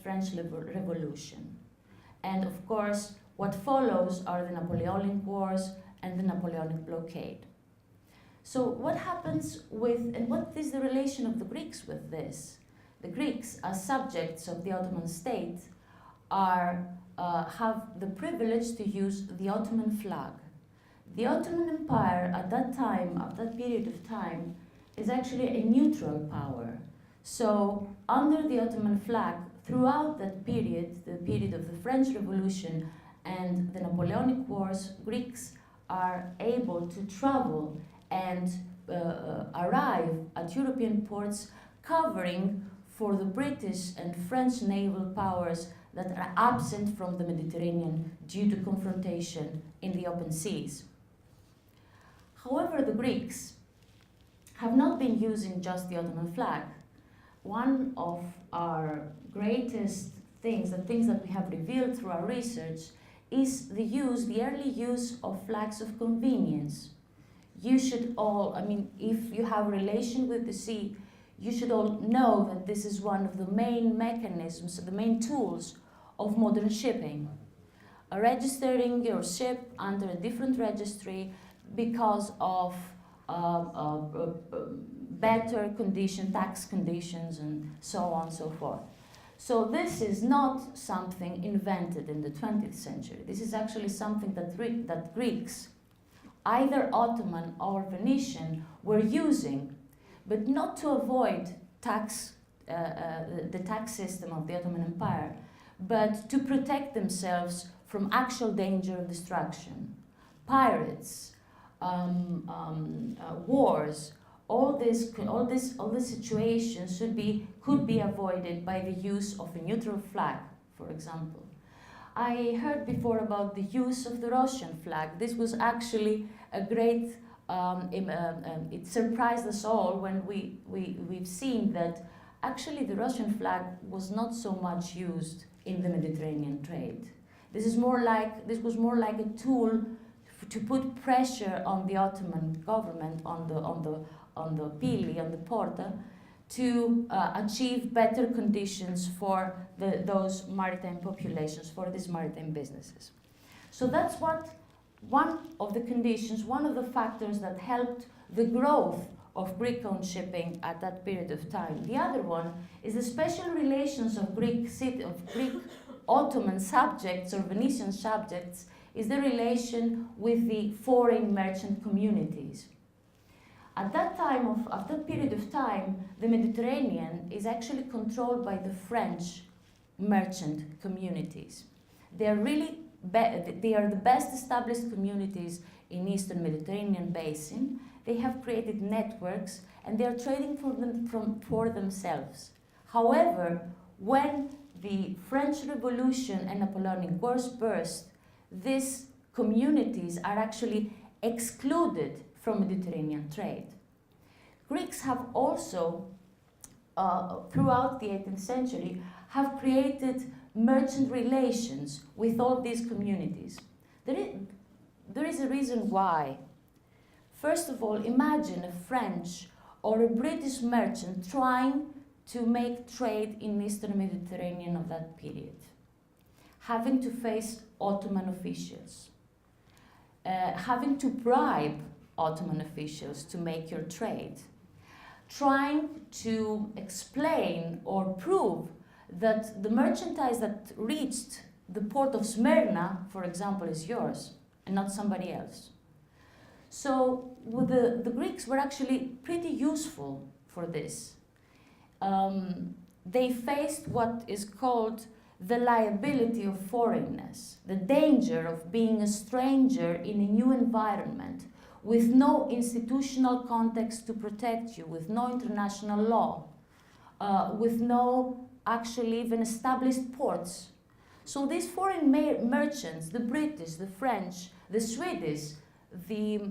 French Revolution. And of course, what follows are the Napoleonic Wars and the Napoleonic blockade. So what happens with, and what is the relation of the Greeks with this? The Greeks, as subjects of the Ottoman state, have the privilege to use the Ottoman flag. The Ottoman Empire at that time, at that period of time, is actually a neutral power. So under the Ottoman flag, throughout that period, the period of the French Revolution and the Napoleonic Wars, Greeks are able to travel and arrive at European ports, covering for the British and French naval powers that are absent from the Mediterranean due to confrontation in the open seas. However, the Greeks have not been using just the Ottoman flag. One of our greatest things, the things that we have revealed through our research, is the early use of flags of convenience. You should all, I mean, if you have relation with the sea, you should all know that this is one of the main mechanisms, the main tools of modern shipping. Registering your ship under a different registry because of better tax conditions, and so on and so forth. So this is not something invented in the 20th century. This is actually something that Greeks, either Ottoman or Venetian, were using, but not to avoid the tax system of the Ottoman Empire, but to protect themselves from actual danger of destruction. Pirates, wars, all these situations could be avoided by the use of a neutral flag, for example. I heard before about the use of the Russian flag. This was actually a great, it surprised us all when we've seen that actually the Russian flag was not so much used in the Mediterranean trade. This was more like a tool to put pressure on the Ottoman government, on the Pili, on the Porta, to achieve better conditions for those maritime populations, for these maritime businesses. So that's one of the conditions, one of the factors that helped the growth of Greek-owned shipping at that period of time. The other one is the special relations of Greek Ottoman subjects or Venetian subjects is the relation with the foreign merchant communities. At that period of time, the Mediterranean is actually controlled by the French merchant communities. They are the best established communities in Eastern Mediterranean basin. They have created networks and they are trading for themselves. However, when the French Revolution and Napoleonic Wars burst, these communities are actually excluded from Mediterranean trade. Greeks have also, throughout the 18th century, have created merchant relations with all these communities. There is a reason why. First of all, imagine a French or a British merchant trying to make trade in Eastern Mediterranean of that period, having to face Ottoman officials, having to bribe Ottoman officials to make your trade, trying to explain or prove that the merchandise that reached the port of Smyrna, for example, is yours and not somebody else. So the Greeks were actually pretty useful for this. They faced what is called the liability of foreignness, the danger of being a stranger in a new environment with no institutional context to protect you, with no international law, with no actually even established ports. So these foreign merchants, the British, the French, the Swedish, the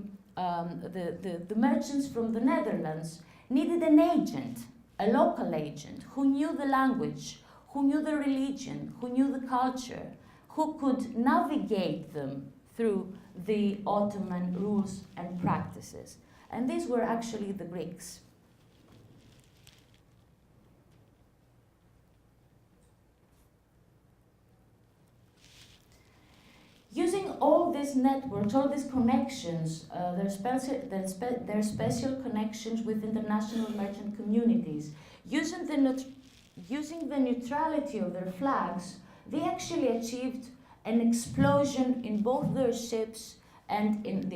merchants from the Netherlands needed an agent, a local agent who knew the language, who knew the religion, who knew the culture, who could navigate them through the Ottoman rules and practices. And these were actually the Greeks. Using all these networks, all these connections, their special connections with international merchant communities, using the neutrality of their flags, they actually achieved an explosion in both their ships and in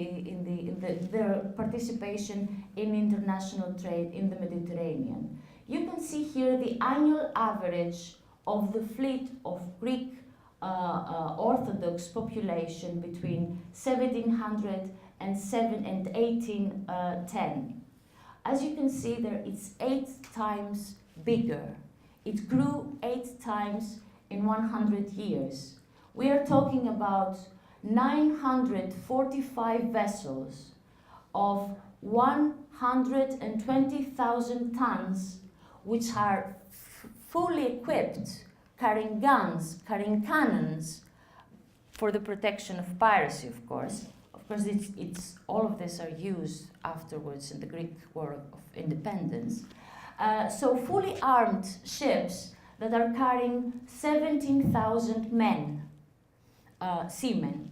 their participation in international trade in the Mediterranean. You can see here the annual average of the fleet of Greek Orthodox population between 1700 and 1810. As you can see there, it's 8 times bigger. It grew 8 times in 100 years. We are talking about 945 vessels of 120,000 tons, which are fully equipped, carrying guns, carrying cannons, for the protection of piracy, of course. Of course, all of this are used afterwards in the Greek War of Independence. So fully armed ships that are carrying 17,000 men, seamen.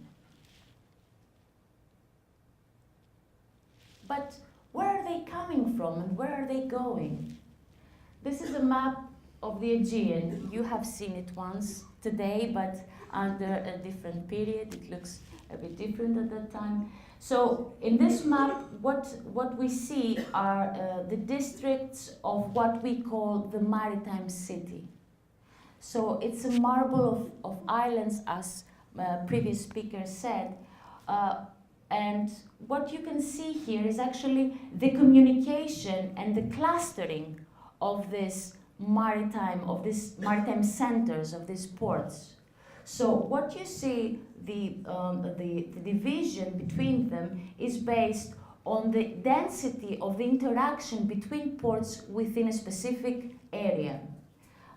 But where are they coming from and where are they going? This is a map of the Aegean. You have seen it once today, but under a different period. It looks a bit different at that time. So in this map, what we see are the districts of what we call the maritime city. So it's a marble of islands, as previous speaker said, and what you can see here is actually the communication and the clustering of this maritime centers, of these ports. So what you see, the division between them is based on the density of the interaction between ports within a specific area.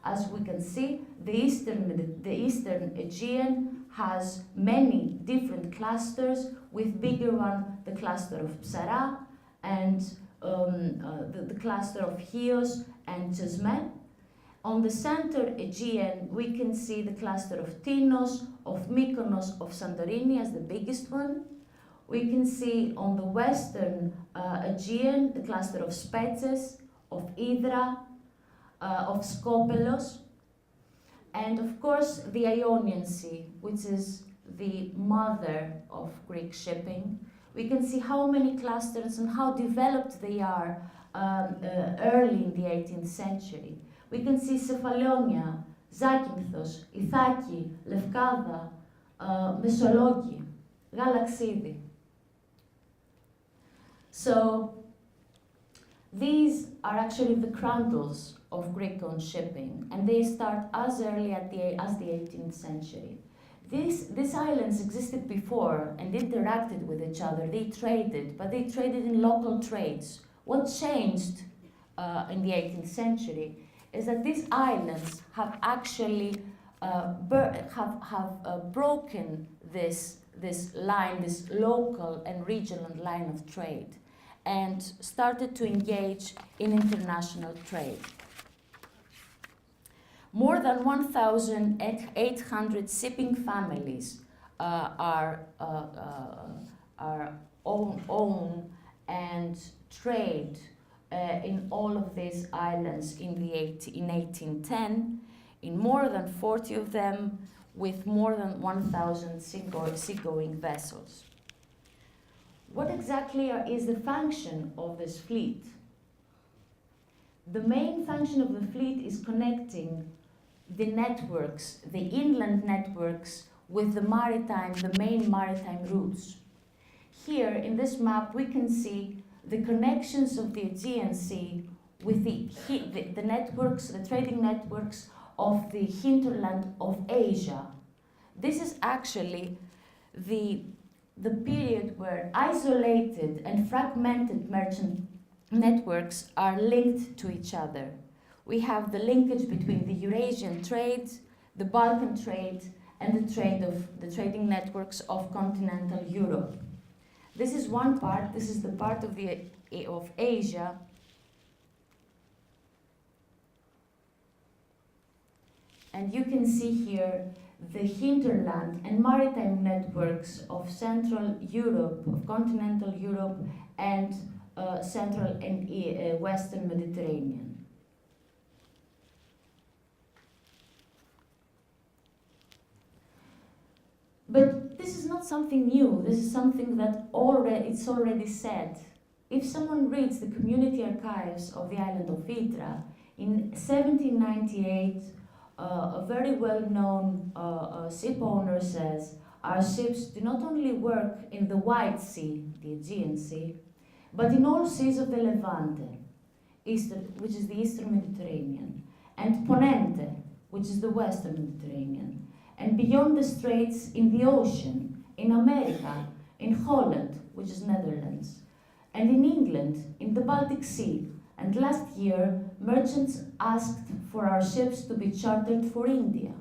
As we can see, the Eastern Aegean has many different clusters, with bigger one, the cluster of Psara, and the cluster of Chios and Chesme. On the center Aegean, we can see the cluster of Tinos, of Mykonos, of Santorini as the biggest one. We can see on the western Aegean, the cluster of Spetses, of Hydra, of Skopelos, and of course the Ionian Sea, which is the mother of Greek shipping. We can see how many clusters and how developed they are early in the 18th century. We can see Cephalonia, Zakynthos, Ithaki, Lefkada, Mesologi, Galaxidi. So these are actually the cradles of Greek-owned shipping, and they start as early as the 18th century. These islands existed before and interacted with each other. They traded, but they traded in local trades. What changed in the 18th century is that these islands have actually broken this line, this local and regional line of trade, and started to engage in international trade. More than 1,800 shipping families own and trade in all of these islands in 1810, in more than 40 of them, with more than 1,000 seagoing vessels. What exactly is the function of this fleet? The main function of the fleet is connecting the networks, the inland networks, with the main maritime routes. Here in this map we can see the connections of the Aegean Sea with the networks, the trading networks of the hinterland of Asia. This is actually the period where isolated and fragmented merchant networks are linked to each other. We have the linkage between the Eurasian trade, the Balkan trade, and the trading networks of continental Europe. This is one part. This is the part of Asia. And you can see here the hinterland and maritime networks of Central Europe, of continental Europe, and Central and Western Mediterranean. But this is not something new. This is something that it's already said. If someone reads the community archives of the island of Hydra, in 1798, a very well-known ship owner says, our ships do not only work in the White Sea, the Aegean Sea, but in all seas of the Levante, which is the Eastern Mediterranean, and Ponente, which is the Western Mediterranean, and beyond the straits in the ocean, in America, in Holland, which is Netherlands, and in England, in the Baltic Sea. And last year, merchants asked for our ships to be chartered for India.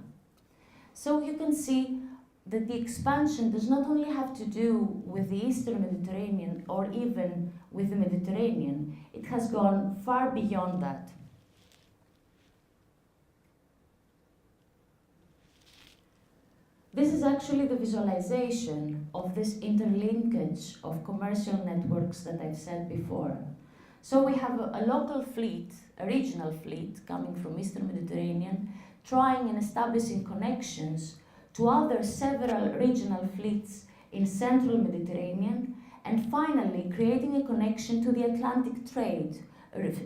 So you can see that the expansion does not only have to do with the Eastern Mediterranean or even with the Mediterranean, it has gone far beyond that. This is actually the visualization of this interlinkage of commercial networks that I've said before. So we have a local fleet, a regional fleet coming from Eastern Mediterranean, trying and establishing connections to other several regional fleets in Central Mediterranean, and finally creating a connection to the Atlantic trade,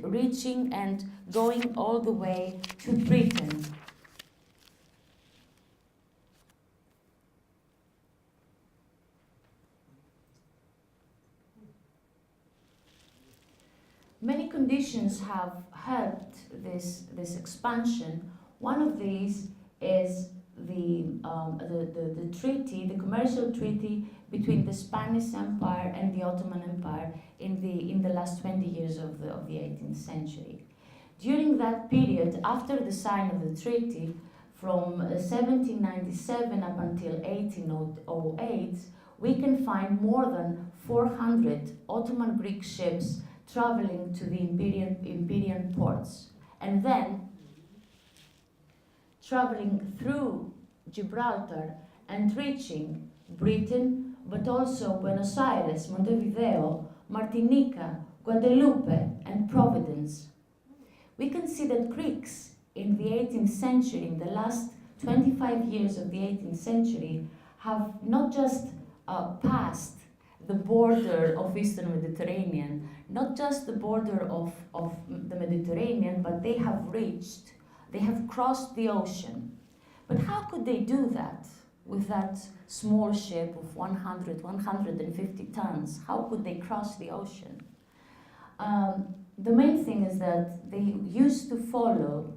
reaching and going all the way to Britain. Many conditions have helped this expansion. One of these is the treaty, the commercial treaty between the Spanish Empire and the Ottoman Empire in the last 20 years of the 18th century. During that period, after the sign of the treaty, from 1797 up until 1808, we can find more than 400 Ottoman Greek ships traveling to the Iberian ports, and then traveling through Gibraltar and reaching Britain, but also Buenos Aires, Montevideo, Martinica, Guadeloupe, and Providence. We can see that Greeks in the 18th century, in the last 25 years of the 18th century, have not just passed the border of Eastern Mediterranean, not just the border of the Mediterranean, but they have crossed the ocean. But how could they do that with that small ship of 150 tons? How could they cross the ocean? The main thing is that they used to follow,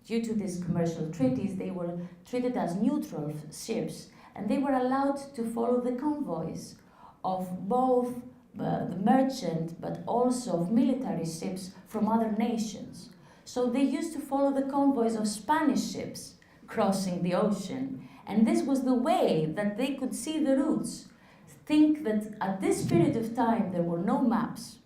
due to these commercial treaties, they were treated as neutral ships, and they were allowed to follow the convoys of both the merchant but also of military ships from other nations. So they used to follow the convoys of Spanish ships crossing the ocean, and this was the way that they could see the routes. Think that at this period of time there were no maps,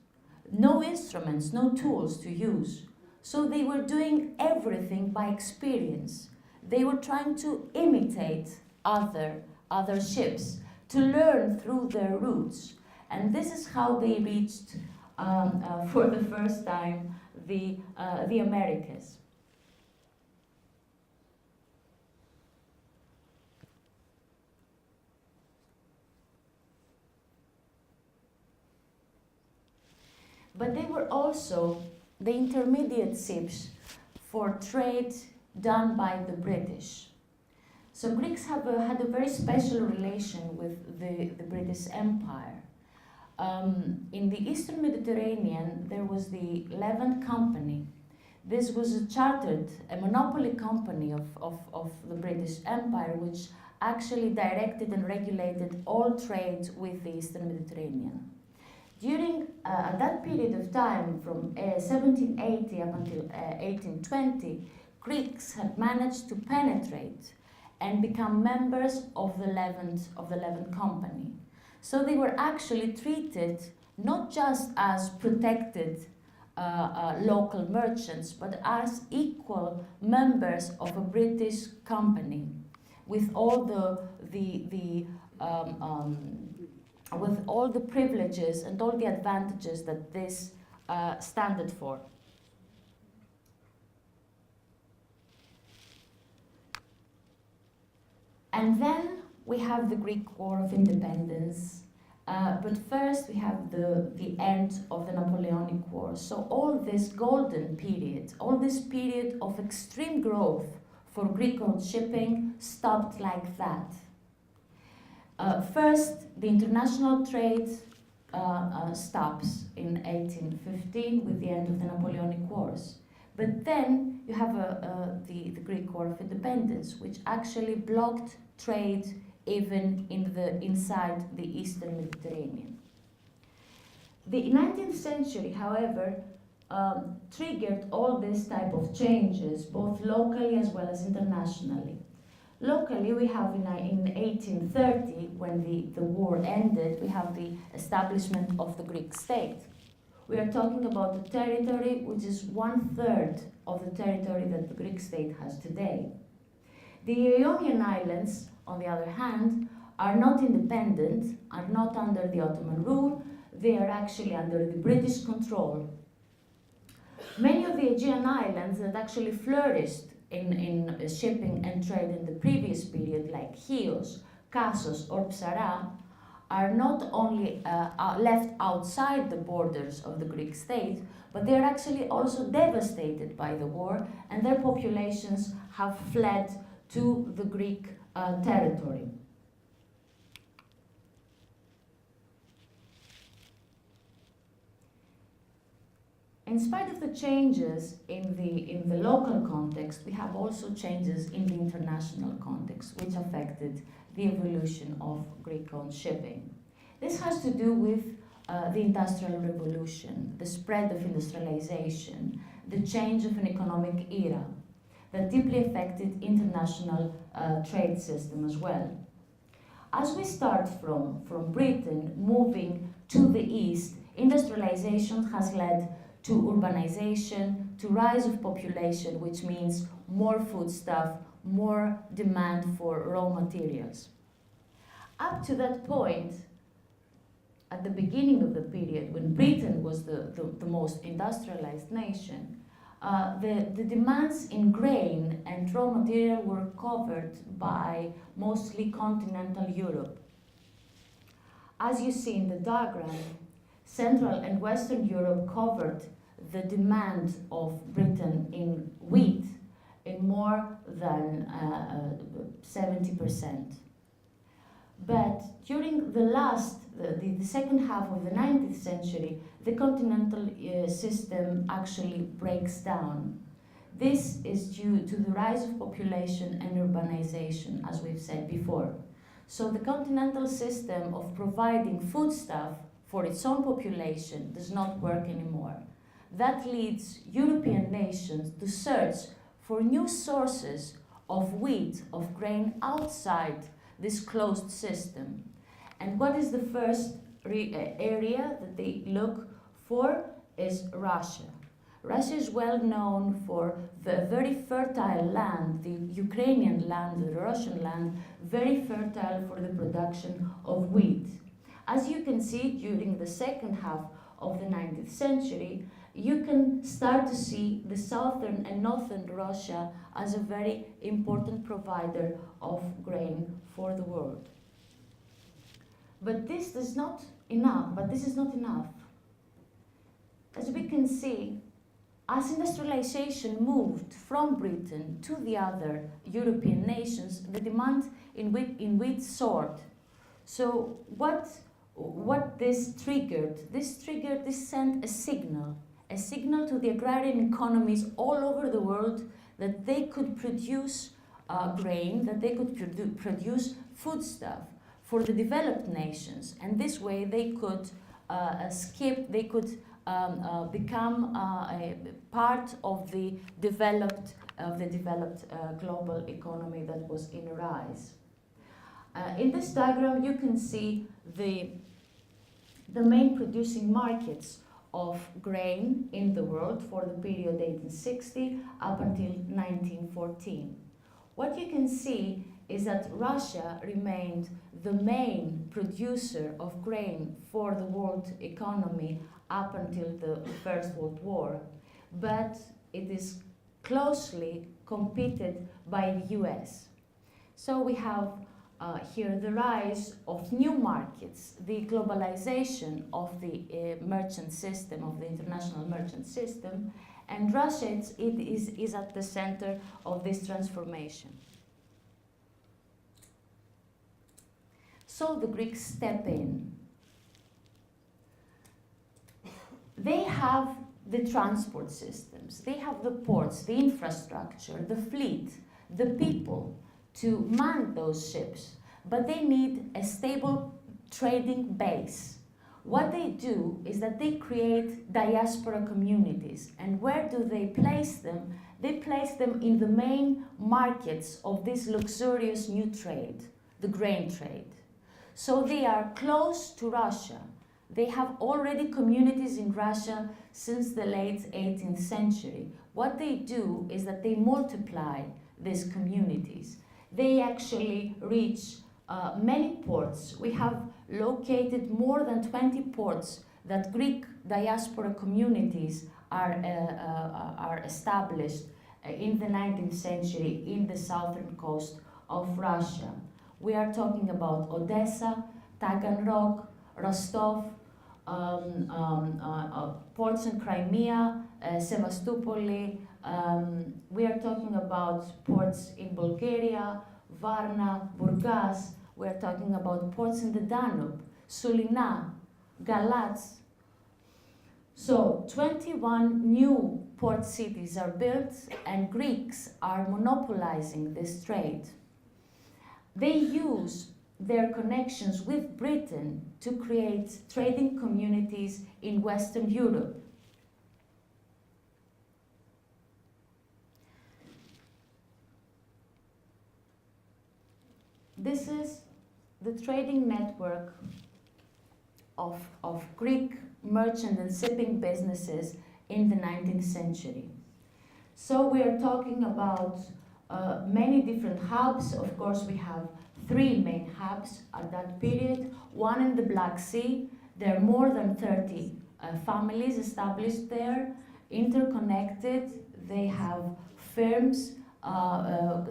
no instruments, no tools to use. So they were doing everything by experience. They were trying to imitate other ships, to learn through their routes. And this is how they reached, for the first time, the Americas. But they were also the intermediate ships for trade done by the British. So Greeks have had a very special relation with the British Empire. In the Eastern Mediterranean, there was the Levant Company. This was a monopoly company of the British Empire, which actually directed and regulated all trade with the Eastern Mediterranean. During that period of time, from 1780 up until 1820, Greeks had managed to penetrate and become members of the Levant Company. So they were actually treated not just as protected local merchants, but as equal members of a British company, with all with all the privileges and all the advantages that this standed for. And then we have the Greek War of Independence, but first we have the end of the Napoleonic War. So all this golden period, all this period of extreme growth for Greek-owned shipping stopped like that. First, the international trade stops in 1815 with the end of the Napoleonic Wars. But then you have the Greek War of Independence, which actually blocked trade even inside the Eastern Mediterranean. The 19th century, however, triggered all this type of changes, both locally as well as internationally. Locally, we have in 1830, when the war ended, we have the establishment of the Greek state. We are talking about a territory which is 1/3 of the territory that the Greek state has today. The Ionian Islands, on the other hand, are not independent, are not under the Ottoman rule, they are actually under the British control. Many of the Aegean islands that actually flourished in shipping and trade in the previous period, like Chios, Kassos, or Psara, are not only left outside the borders of the Greek state, but they are actually also devastated by the war, and their populations have fled to the Greek territory. In spite of the changes in the local context, we have also changes in the international context, which affected the evolution of Greek-owned shipping. This has to do with the Industrial Revolution, the spread of industrialization, the change of an economic era that deeply affected international trade system as well. As we start from Britain, moving to the east, industrialization has led to urbanization, to rise of population, which means more foodstuff, more demand for raw materials. Up to that point, at the beginning of the period, when Britain was the most industrialized nation, the demands in grain and raw material were covered by mostly continental Europe. As you see in the diagram, Central and Western Europe covered the demand of Britain in wheat in more than 70%. But during the second half of the 19th century, the continental system actually breaks down. This is due to the rise of population and urbanization, as we've said before. So the continental system of providing foodstuff for its own population does not work anymore. That leads European nations to search for new sources of wheat, of grain outside this closed system. And what is the first area that they look for is Russia. Russia is well known for the very fertile land, the Ukrainian land, the Russian land, very fertile for the production of wheat. As you can see, during the second half of the 19th century, you can start to see the southern and northern Russia as a very important provider of grain for the world. But this is not enough. As we can see, as industrialization moved from Britain to the other European nations, the demand in wheat soared. So what this triggered? This sent a signal to the agrarian economies all over the world that they could produce grain, that they could produce foodstuff for the developed nations, and this way they could become a part of the developed global economy that was in a rise. In this diagram, you can see the main producing markets of grain in the world for the period 1860 up until 1914. What you can see is that Russia remained the main producer of grain for the world economy up until the First World War, but it is closely competed by the US. So we have here the rise of new markets, the globalization of the merchant system, of the international merchant system, and Russia is at the center of this transformation. So the Greeks step in. They have the transport systems, they have the ports, the infrastructure, the fleet, the people to man those ships, but they need a stable trading base. What they do is that they create diaspora communities, and where do they place them? They place them in the main markets of this luxurious new trade, the grain trade. So they are close to Russia. They have already communities in Russia since the late 18th century. What they do is that they multiply these communities. they actually reach many ports. We have located more than 20 ports that Greek diaspora communities are established in the 19th century in the southern coast of Russia. We are talking about Odessa, Taganrog, Rostov, ports in Crimea, Sevastopol. We are talking about ports in Bulgaria, Varna, Burgas. We are talking about ports in the Danube, Sulina, Galatz. So 21 new port cities are built, and Greeks are monopolizing this trade. They use their connections with Britain to create trading communities in Western Europe. This is the trading network of Greek merchant and shipping businesses in the 19th century. So we are talking about many different hubs. Of course, we have 3 main hubs at that period. One in the Black Sea. There are more than 30 families established there, interconnected. They have firms.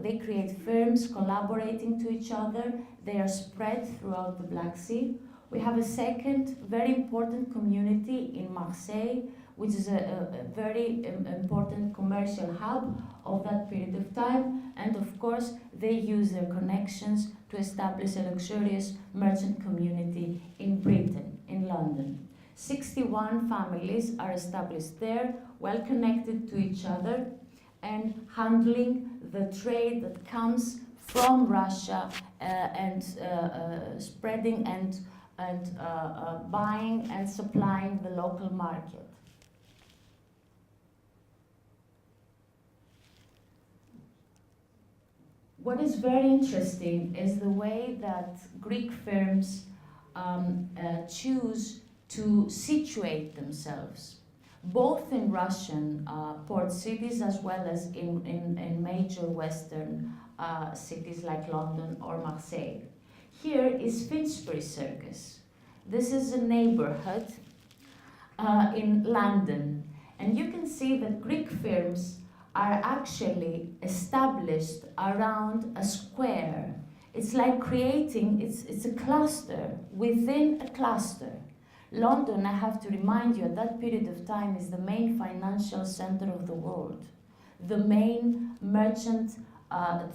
They create firms collaborating to each other. They are spread throughout the Black Sea. We have a second very important community in Marseille, which is a very important commercial hub of that period of time. And of course, they use their connections to establish a luxurious merchant community in Britain, in London. 61 families are established there, well connected to each other, and handling the trade that comes from Russia and spreading and buying and supplying the local market. What is very interesting is the way that Greek firms choose to situate themselves, both in Russian port cities as well as in major Western cities like London or Marseille. Here is Finsbury Circus. This is a neighborhood in London, and you can see that Greek firms are actually established around a square. It's like creating, it's a cluster within a cluster. London, I have to remind you, at that period of time is the main financial center of the world, the main merchant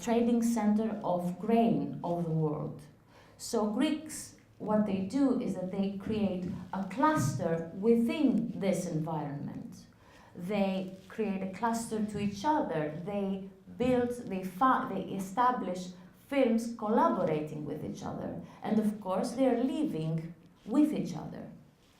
trading center of grain of the world. So Greeks, what they do is that they create a cluster within this environment. They create a cluster to each other. They build, they establish firms collaborating with each other. And of course, they are living with each other.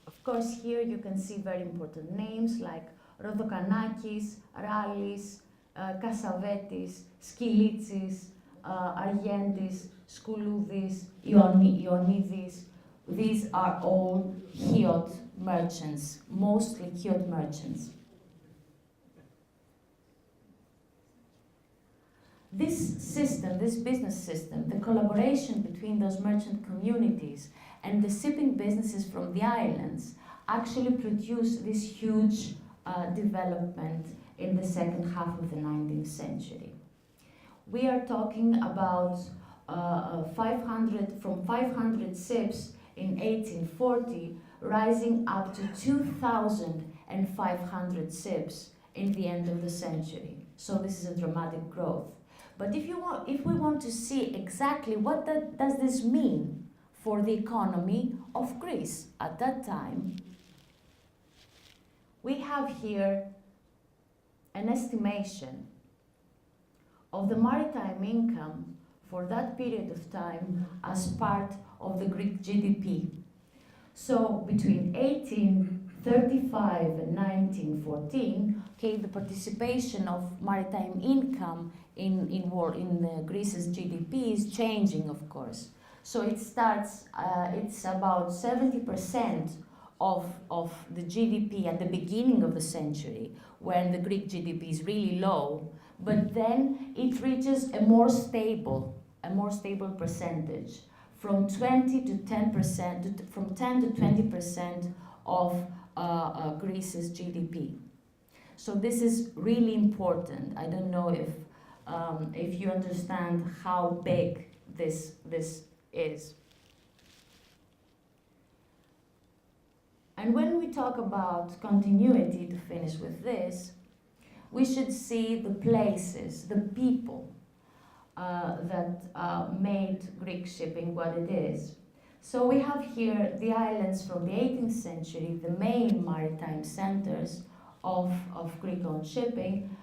Of course, here you can see very important names like Rodokanakis, Rallis, Kassavetis, Skilitsis, Argendis, Skouloudis, Ioannidis. These are all Chiot merchants, mostly Chiot merchants. This system, this business system, the collaboration between those merchant communities and the shipping businesses from the islands actually produced this huge development in the second half of the 19th century. We are talking about 500 ships in 1840, rising up to 2,500 ships in the end of the century. So this is a dramatic growth. But if we want to see exactly what does this mean for the economy of Greece at that time, we have here an estimation of the maritime income for that period of time as part of the Greek GDP. So between 1835 and 1914, the participation of maritime income in Greece's GDP is changing, of course. So it starts, it's about 70% of the GDP at the beginning of the century, when the Greek GDP is really low. but then it reaches a more stable percentage, from 20 to 10%, from 10 to 20% of Greece's GDP. So this is really important. I don't know if you understand how big this is. And when we talk about continuity, to finish with this, we should see the places, the people that made Greek shipping what it is. So we have here the islands from the 18th century, the main maritime centers of Greek-owned shipping,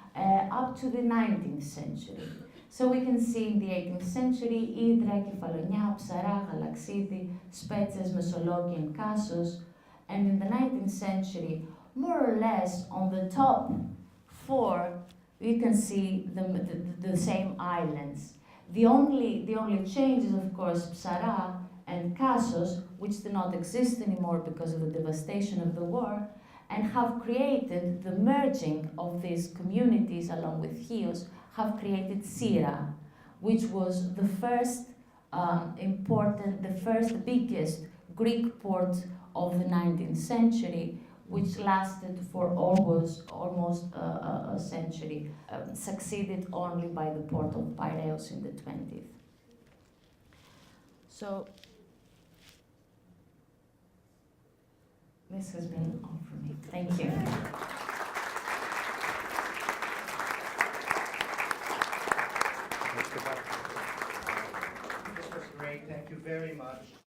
up to the 19th century. So we can see in the 18th century, Ύδρα, Κεφαλονιά, Ψαρά, Galaxidi, Spetses, Mesologi, and Kassos. And in the 19th century, more or less on the top 4, you can see the same islands. The only change is, of course, Psara and Kassos, which do not exist anymore because of the devastation of the war, and have created the merging of these communities along with Chios, have created Syra, which was the first the biggest Greek port of the 19th century, which lasted for almost a century, succeeded only by the port of Piraeus in the 20th. So this has been all for me. Thank you. This was great. Thank you very much.